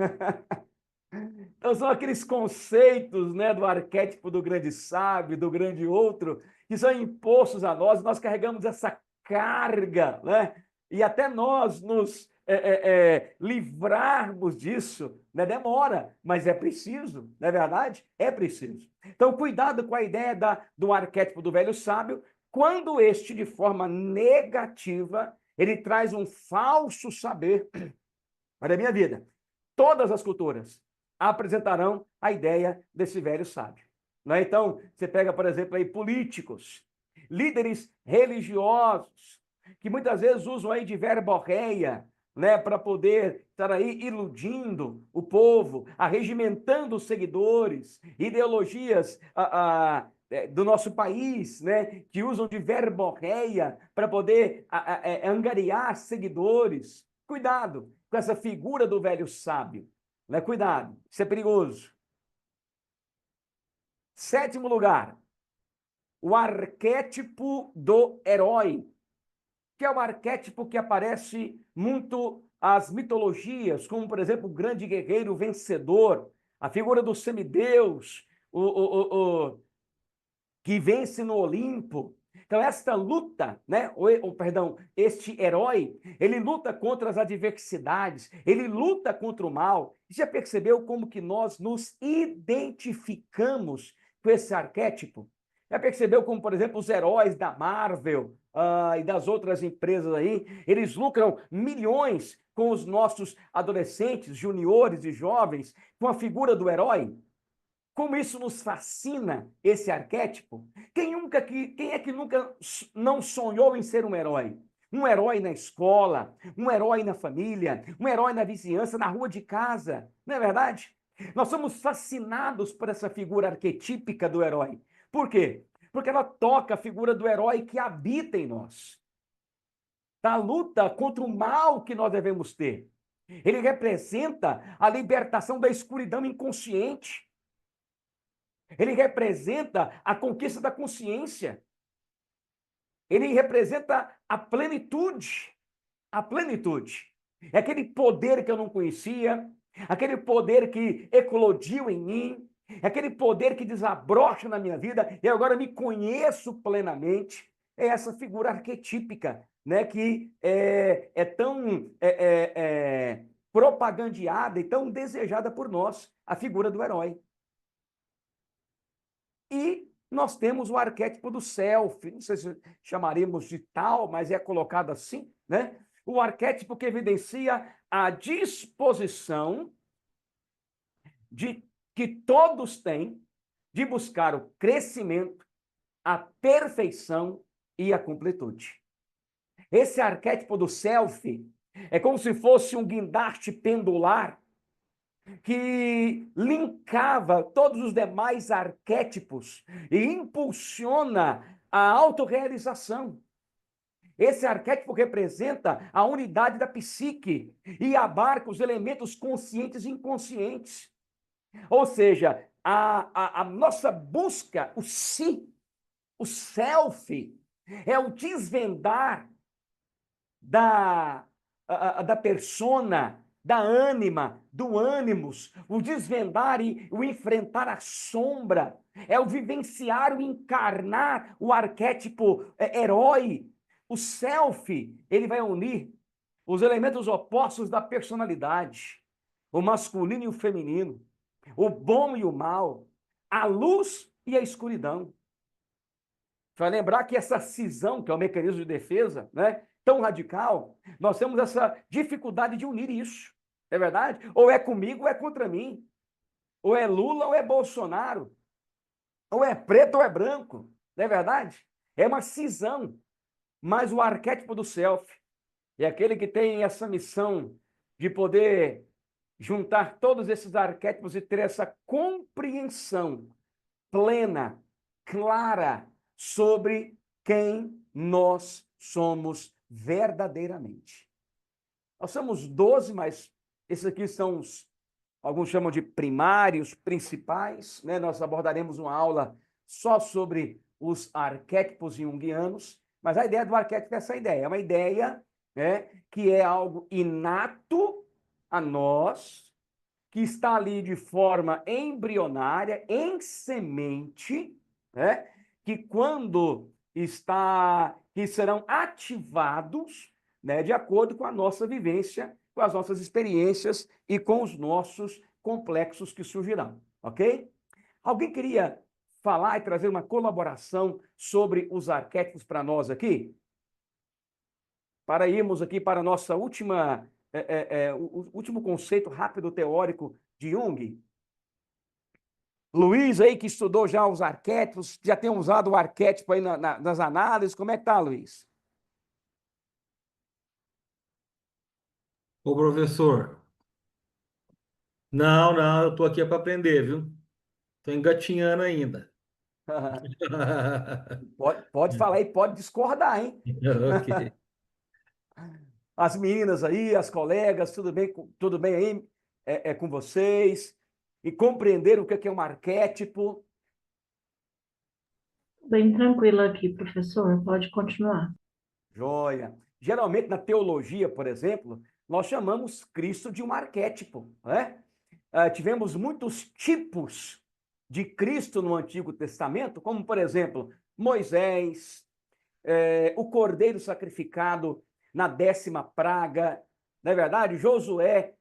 Então são aqueles conceitos, né, do arquétipo do grande sábio, do grande outro, que são impostos a nós carregamos essa carga, né? E até nós nos livrarmos disso, né? Demora, mas é preciso, não é verdade? É preciso. Então, cuidado com a ideia do arquétipo do velho sábio, quando este, de forma negativa, ele traz um falso saber para a minha vida. Todas as culturas, apresentarão a ideia desse velho sábio. Não é? Então, você pega, por exemplo, aí políticos, líderes religiosos, que muitas vezes usam aí de verborreia, né, para poder estar aí iludindo o povo, arregimentando os seguidores, ideologias do nosso país, né, que usam de verborreia para poder angariar seguidores. Cuidado com essa figura do velho sábio, né? Cuidado, isso é perigoso. Sétimo lugar, o arquétipo do herói, que é o arquétipo que aparece muito às mitologias, como, por exemplo, o grande guerreiro vencedor, a figura do semideus, que vence no Olimpo. Então, esta luta, né? Perdão, este herói, ele luta contra as adversidades, ele luta contra o mal. Já percebeu como que nós nos identificamos com esse arquétipo? Já percebeu como, por exemplo, os heróis da Marvel e das outras empresas aí, eles lucram milhões com os nossos adolescentes, juniores e jovens, com a figura do herói? Como isso nos fascina, esse arquétipo? Quem é que nunca não sonhou em ser um herói? Um herói na escola, um herói na família, um herói na vizinhança, na rua de casa, não é verdade? Nós somos fascinados por essa figura arquetípica do herói. Por quê? Porque ela toca a figura do herói que habita em nós. Da luta contra o mal que nós devemos ter. Ele representa a libertação da escuridão inconsciente. Ele representa a conquista da consciência. Ele representa a plenitude. A plenitude. É aquele poder que eu não conhecia, aquele poder que eclodiu em mim, é aquele poder que desabrocha na minha vida e agora me conheço plenamente. É essa figura arquetípica, né, que é tão propagandeada e tão desejada por nós, a figura do herói. E nós temos o arquétipo do self, não sei se chamaremos de tal, mas é colocado assim, né? O arquétipo que evidencia a disposição que todos têm de buscar o crescimento, a perfeição e a completude. Esse arquétipo do self é como se fosse um guindaste pendular que linkava todos os demais arquétipos e impulsiona a autorrealização. Esse arquétipo representa a unidade da psique e abarca os elementos conscientes e inconscientes. Ou seja, a nossa busca, o si, o self, é o desvendar da persona, da ânima, do ânimos, o desvendar e o enfrentar a sombra, é o vivenciar, o encarnar o arquétipo herói. O self, ele vai unir os elementos opostos da personalidade, o masculino e o feminino, o bom e o mal, a luz e a escuridão. Vai lembrar que essa cisão, que é o mecanismo de defesa, né, tão radical, nós temos essa dificuldade de unir isso, é verdade? Ou é comigo ou é contra mim, ou é Lula ou é Bolsonaro, ou é preto ou é branco, não é verdade? É uma cisão, mas o arquétipo do self é aquele que tem essa missão de poder juntar todos esses arquétipos e ter essa compreensão plena, clara, sobre quem nós somos verdadeiramente. Nós somos 12, mas esses aqui são alguns chamam de primários, principais, né? Nós abordaremos uma aula só sobre os arquétipos junguianos, mas a ideia do arquétipo é essa ideia, é uma ideia, né, que é algo inato a nós, que está ali de forma embrionária, em semente, né? Que que serão ativados, né, de acordo com a nossa vivência, com as nossas experiências e com os nossos complexos que surgirão, ok? Alguém queria falar e trazer uma colaboração sobre os arquétipos para nós aqui? Para irmos aqui para a nossa última, o último conceito rápido teórico de Jung, Luiz aí, que estudou já os arquétipos, já tem usado o arquétipo aí nas análises, como é que tá, Luiz? Ô, professor, não, eu tô aqui para aprender, viu? Tô engatinhando ainda. Pode falar aí, pode discordar, hein? Ok. As meninas aí, as colegas, tudo bem aí com vocês? E compreender o que é um arquétipo? Bem tranquilo aqui, professor. Pode continuar. Joia. Geralmente, na teologia, por exemplo, nós chamamos Cristo de um arquétipo, né? Tivemos muitos tipos de Cristo no Antigo Testamento, como, por exemplo, Moisés, o cordeiro sacrificado na 10ª praga, não é verdade? Josué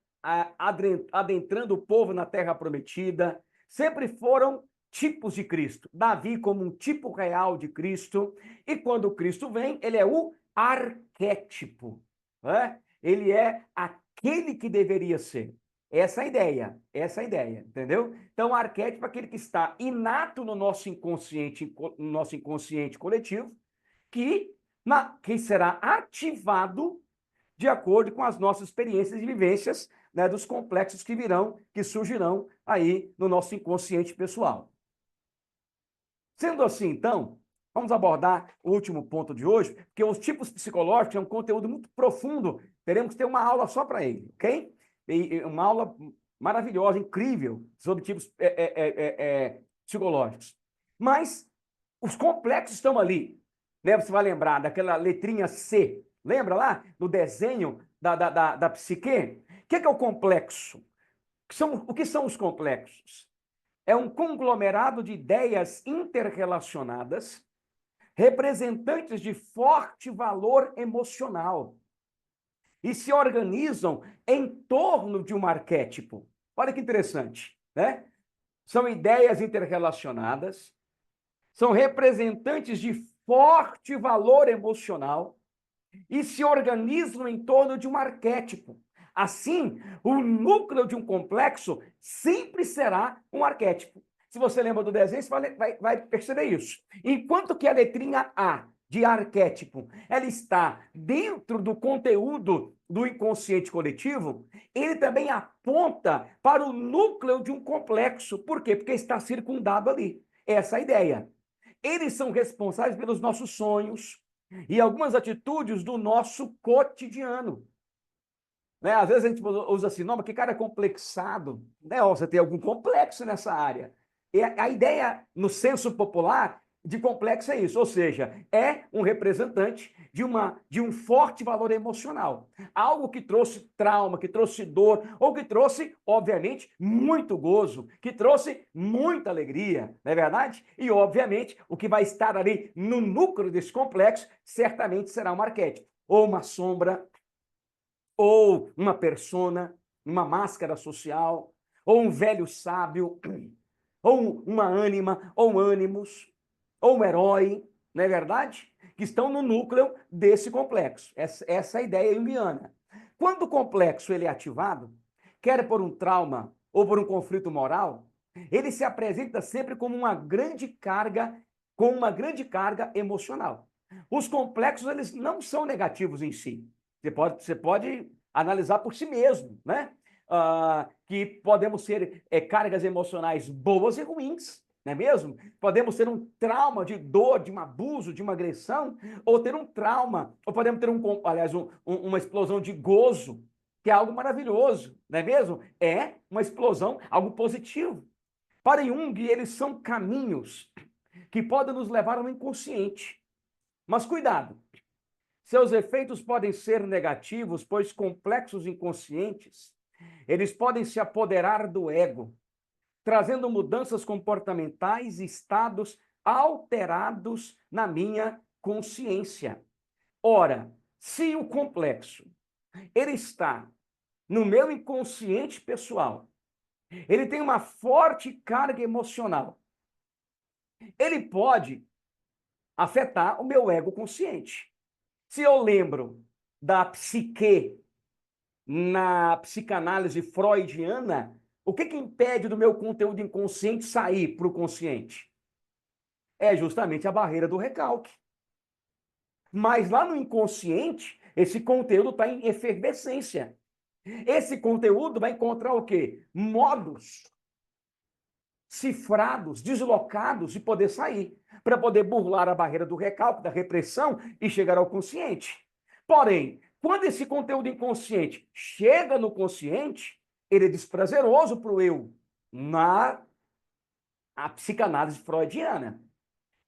adentrando o povo na terra prometida. Sempre foram tipos de Cristo. Davi como um tipo real de Cristo. E quando Cristo vem, ele é o arquétipo. Né? Ele é aquele que deveria ser. Essa é a ideia, entendeu? Então, o arquétipo é aquele que está inato no nosso inconsciente coletivo, que será ativado de acordo com as nossas experiências e vivências, né, dos complexos que surgirão aí no nosso inconsciente pessoal. Sendo assim, então, vamos abordar o último ponto de hoje, porque os tipos psicológicos é um conteúdo muito profundo, teremos que ter uma aula só para ele, ok? E uma aula maravilhosa, incrível, sobre tipos psicológicos. Mas os complexos estão ali, né? Você vai lembrar daquela letrinha C, lembra lá no desenho da psique? O que é o complexo? O que são os complexos? É um conglomerado de ideias interrelacionadas, representantes de forte valor emocional, e se organizam em torno de um arquétipo. Olha que interessante, né? São ideias interrelacionadas, são representantes de forte valor emocional e se organizam em torno de um arquétipo. Assim, o núcleo de um complexo sempre será um arquétipo. Se você lembra do desenho, você vai perceber isso. Enquanto que a letrinha A de arquétipo, ela está dentro do conteúdo do inconsciente coletivo, ele também aponta para o núcleo de um complexo. Por quê? Porque está circundado ali. Essa é a ideia. Eles são responsáveis pelos nossos sonhos e algumas atitudes do nosso cotidiano. Né? Às vezes a gente usa assim, não, mas que cara é complexado. Né? Você tem algum complexo nessa área. E a ideia, no senso popular, de complexo é isso, ou seja, é um representante de um forte valor emocional. Algo que trouxe trauma, que trouxe dor, ou que trouxe, obviamente, muito gozo, que trouxe muita alegria, não é verdade? E, obviamente, o que vai estar ali no núcleo desse complexo certamente será um arquétipo, ou uma sombra, ou uma persona, uma máscara social, ou um velho sábio, ou uma ânima, ou ânimos, ou um herói, não é verdade? Que estão no núcleo desse complexo. Essa é a ideia junguiana. Quando o complexo ele é ativado, quer por um trauma ou por um conflito moral, ele se apresenta sempre como com uma grande carga emocional. Os complexos eles não são negativos em si. Você pode analisar por si mesmo, né? Que podemos ter cargas emocionais boas e ruins, não é mesmo? Podemos ter um trauma de dor, de um abuso, de uma agressão, ou ter um trauma, ou podemos ter uma explosão de gozo, que é algo maravilhoso, não é mesmo? É uma explosão, algo positivo. Para Jung, eles são caminhos que podem nos levar ao inconsciente. Mas cuidado, seus efeitos podem ser negativos, pois complexos inconscientes, eles podem se apoderar do ego, trazendo mudanças comportamentais e estados alterados na minha consciência. Ora, se o complexo ele está no meu inconsciente pessoal, ele tem uma forte carga emocional, ele pode afetar o meu ego consciente. Se eu lembro da psique na psicanálise freudiana, O que impede do meu conteúdo inconsciente sair para o consciente? É justamente a barreira do recalque. Mas lá no inconsciente, esse conteúdo está em efervescência. Esse conteúdo vai encontrar o quê? Modos cifrados, deslocados de poder sair, para poder burlar a barreira do recalque, da repressão e chegar ao consciente. Porém, quando esse conteúdo inconsciente chega no consciente, ele é desprazeroso para o eu, na psicanálise freudiana.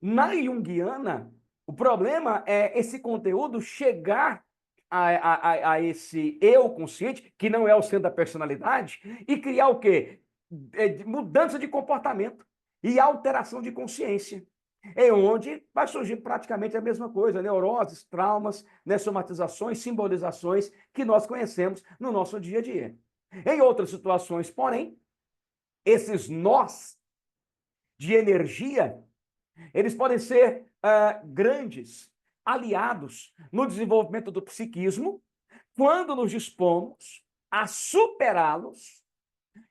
Na junguiana, o problema é esse conteúdo chegar a esse eu consciente, que não é o centro da personalidade, e criar o quê? Mudança de comportamento e alteração de consciência. É onde vai surgir praticamente a mesma coisa, neuroses, traumas, né, somatizações, simbolizações que nós conhecemos no nosso dia a dia. Em outras situações, porém, esses nós de energia, eles podem ser grandes aliados no desenvolvimento do psiquismo, quando nos dispomos a superá-los,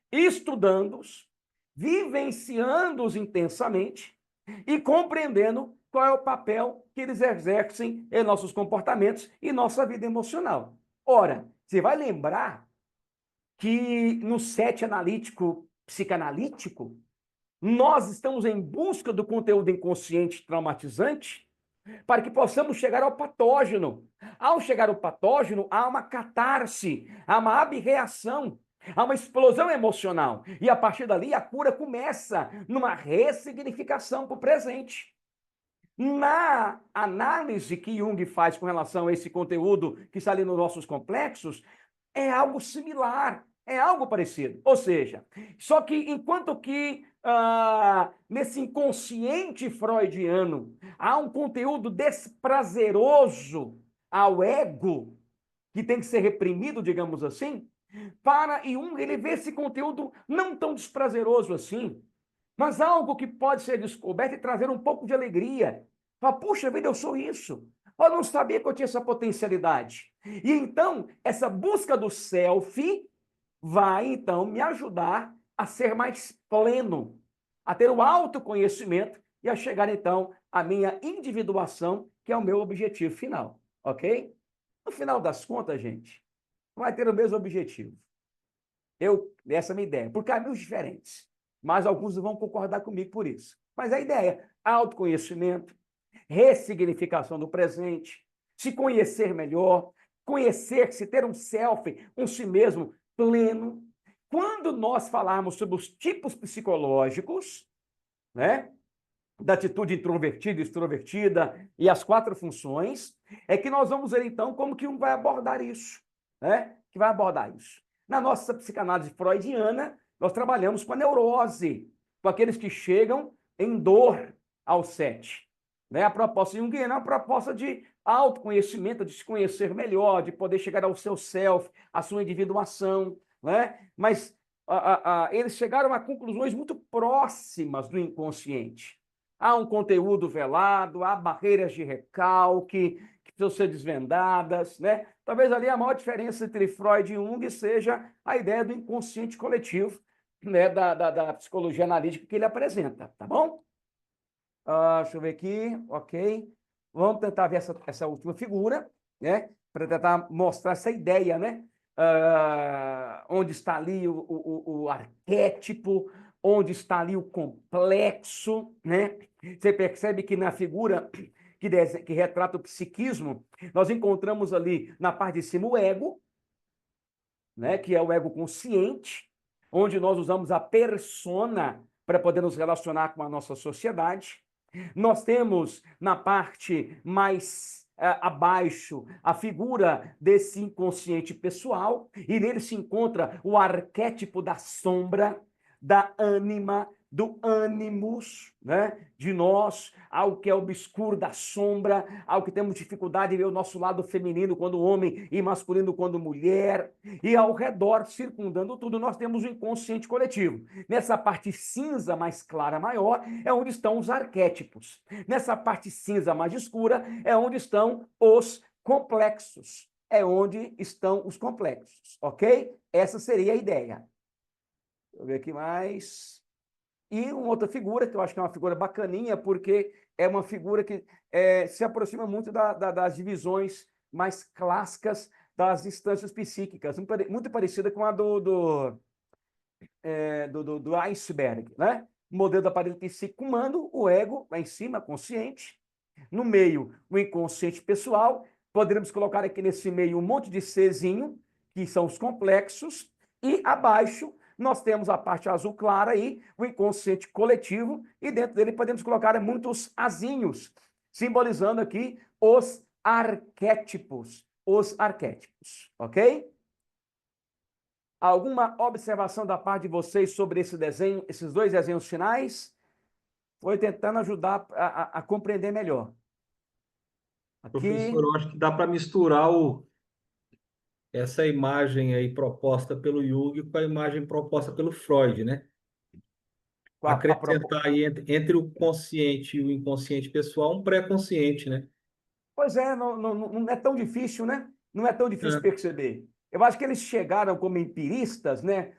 estudando-os, vivenciando-os intensamente e compreendendo qual é o papel que eles exercem em nossos comportamentos e nossa vida emocional. Ora, você vai lembrar que no set analítico psicanalítico, nós estamos em busca do conteúdo inconsciente traumatizante para que possamos chegar ao patógeno. Ao chegar ao patógeno, há uma catarse, há uma abreação, há uma explosão emocional. E a partir dali, a cura começa numa ressignificação para o presente. Na análise que Jung faz com relação a esse conteúdo que está ali nos nossos complexos, é algo similar, é algo parecido. Ou seja, só que enquanto que nesse inconsciente freudiano há um conteúdo desprazeroso ao ego, que tem que ser reprimido, digamos assim, para Jung ele vê esse conteúdo não tão desprazeroso assim, mas algo que pode ser descoberto e trazer um pouco de alegria. Fala, puxa vida, eu sou isso. Eu não sabia que eu tinha essa potencialidade. E então, essa busca do self vai, então, me ajudar a ser mais pleno, a ter o autoconhecimento e a chegar, então, à minha individuação, que é o meu objetivo final, ok? No final das contas, gente, vai ter o mesmo objetivo. Essa é a minha ideia, por caminhos diferentes, mas alguns vão concordar comigo por isso. Mas a ideia, autoconhecimento, ressignificação do presente, se conhecer melhor, conhecer-se, ter um self, um si mesmo pleno. Quando nós falarmos sobre os tipos psicológicos, né, da atitude introvertida, extrovertida e as 4 funções, é que nós vamos ver então como que um vai abordar isso, né? Que vai abordar isso. Na nossa psicanálise freudiana, nós trabalhamos com a neurose, com aqueles que chegam em dor ao set. Né? A proposta junguiana é uma proposta de autoconhecimento, de se conhecer melhor, de poder chegar ao seu self, à sua individuação, né? Mas eles chegaram a conclusões muito próximas do inconsciente. Há um conteúdo velado, há barreiras de recalque que precisam ser desvendadas, né? Talvez ali a maior diferença entre Freud e Jung seja a ideia do inconsciente coletivo, né? Da psicologia analítica que ele apresenta, tá bom? Deixa eu ver aqui, ok. Vamos tentar ver essa última figura, né? Para tentar mostrar essa ideia, né? Onde está ali o arquétipo, onde está ali o complexo, né? Você percebe que na figura que retrata o psiquismo, nós encontramos ali na parte de cima o ego, né? Que é o ego consciente, onde nós usamos a persona para poder nos relacionar com a nossa sociedade. Nós temos na parte mais abaixo a figura desse inconsciente pessoal, e nele se encontra o arquétipo da sombra, da ânima, do ânimos, né? De nós, algo que é obscuro, da sombra, algo que temos dificuldade de ver o nosso lado feminino quando homem e masculino quando mulher, e ao redor, circundando tudo, nós temos o inconsciente coletivo. Nessa parte cinza mais clara, maior, é onde estão os arquétipos. Nessa parte cinza mais escura é onde estão os complexos. É onde estão os complexos, ok? Essa seria a ideia. Deixa eu ver aqui mais. E uma outra figura, que eu acho que é uma figura bacaninha, porque é uma figura que se aproxima muito das divisões mais clássicas das instâncias psíquicas, muito parecida com a do iceberg, né? O modelo do aparelho psíquico humano, o ego lá em cima, consciente. No meio, o inconsciente pessoal. Poderíamos colocar aqui nesse meio um monte de Czinho, que são os complexos. E abaixo, nós temos a parte azul clara aí, o inconsciente coletivo. E dentro dele podemos colocar muitos azinhos, simbolizando aqui os arquétipos. Os arquétipos, ok? Alguma observação da parte de vocês sobre esse desenho, esses dois desenhos finais? Foi tentando ajudar a compreender melhor. Aqui, Professor, eu acho que dá para misturar essa imagem aí proposta pelo Jung com a imagem proposta pelo Freud, né? Acrescentar aí entre o consciente e o inconsciente pessoal um pré-consciente, né? pois é, não é tão difícil, né? Não é tão difícil É. perceber. Eu acho que eles chegaram como empiristas, né,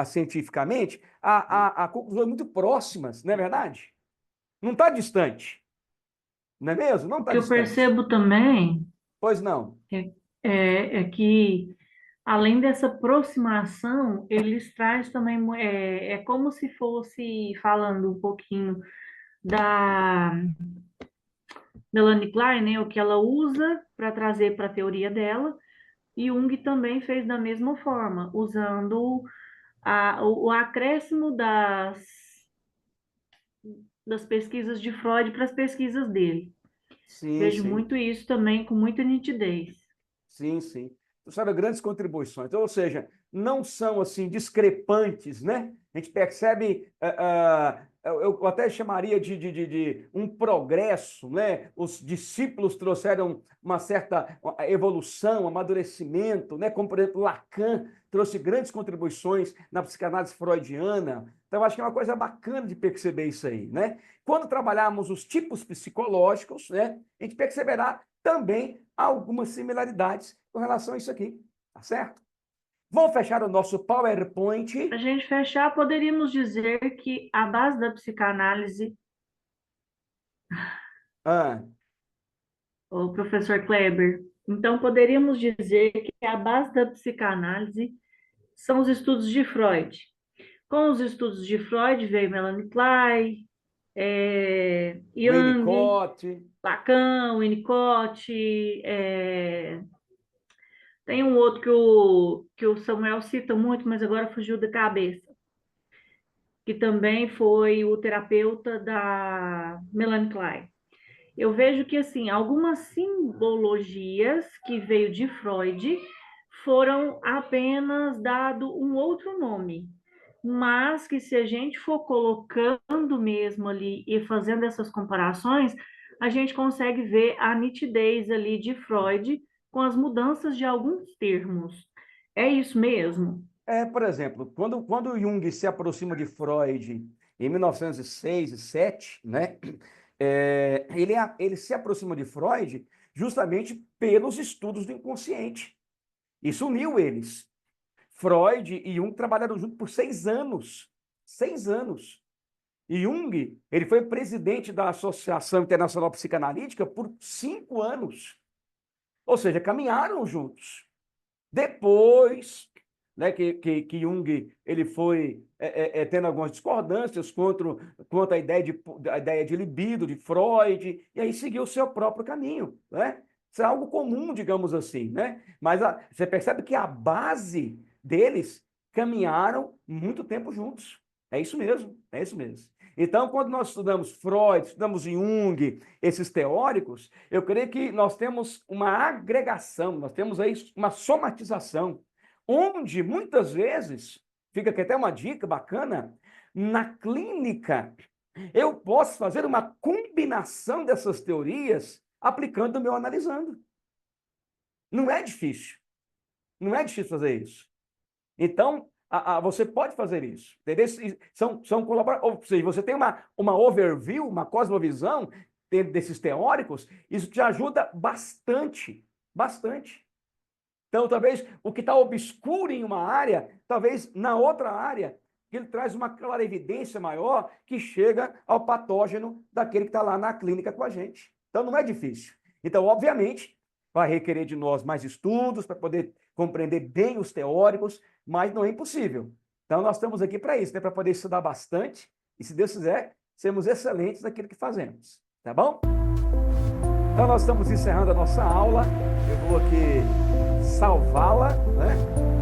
cientificamente, a conclusões muito próximas, não é verdade? Não está distante, não é mesmo? Não O está que eu distante. percebo também Pois não. é que, além dessa aproximação, eles trazem também, é como se fosse falando um pouquinho da Melanie Klein, né, o que ela usa para trazer para a teoria dela, e Jung também fez da mesma forma, usando o acréscimo das pesquisas de Freud para as pesquisas dele. Sim, Vejo sim. muito isso também com muita nitidez. Sim, sim. Tu sabe, grandes contribuições. Então, ou seja, não são assim discrepantes, né? A gente percebe, eu até chamaria de um progresso, né? Os discípulos trouxeram uma certa evolução, amadurecimento, né? Como, por exemplo, Lacan trouxe grandes contribuições na psicanálise freudiana. Então, acho que é uma coisa bacana de perceber isso aí, né? Quando trabalharmos os tipos psicológicos, né? A gente perceberá também algumas similaridades com relação a isso aqui, tá certo? Vamos fechar o nosso Para a PowerPoint. gente fechar, poderíamos dizer que a base da psicanálise, Ah, o professor Kleber, então poderíamos dizer que a base da psicanálise são os estudos de Freud. Com os estudos de Freud veio Melanie Klein, Jung, Winnicott, Lacan, Winnicott, tem um outro que o Samuel cita muito, mas agora fugiu da cabeça, que também foi o terapeuta da Melanie Klein. Eu vejo que, assim, algumas simbologias que veio de Freud foram apenas dado um outro nome, mas que se a gente for colocando mesmo ali e fazendo essas comparações, a gente consegue ver a nitidez ali de Freud com as mudanças de alguns termos. É isso mesmo? por exemplo, quando Jung se aproxima de Freud em 1906 e 7, né? Ele se aproxima de Freud justamente pelos estudos do inconsciente. Isso uniu eles. Freud e Jung trabalharam juntos por 6 anos. 6 anos. E Jung, ele foi presidente da Associação Internacional Psicanalítica por 5 anos. Ou seja, caminharam juntos. Depois, né, que Jung ele foi tendo algumas discordâncias contra a ideia de libido de Freud, e aí seguiu o seu próprio caminho, né? Isso é algo comum, digamos assim, né? Mas você percebe que a base deles caminharam muito tempo juntos. É isso mesmo, é isso mesmo. Então, quando nós estudamos Freud, estudamos Jung, esses teóricos, eu creio que nós temos uma agregação, nós temos aí uma somatização, onde muitas vezes, fica aqui até uma dica bacana, na clínica, eu posso fazer uma combinação dessas teorias aplicando o meu analisando. Não é difícil, não é difícil fazer isso. Então, você pode fazer isso. Entendeu? São colaborações. Ou seja, você tem uma overview, uma cosmovisão desses teóricos, isso te ajuda bastante, bastante. Então, talvez o que está obscuro em uma área, talvez na outra área que ele traz uma clarividência maior que chega ao patógeno daquele que está lá na clínica com a gente. Então, não é difícil. Então, obviamente, vai requerer de nós mais estudos para poder compreender bem os teóricos, mas não é impossível. Então, nós estamos aqui para isso, né? Para poder estudar bastante e, se Deus quiser, sermos excelentes naquilo que fazemos. Tá bom? Então, nós estamos encerrando a nossa aula. Eu vou aqui salvá-la, né?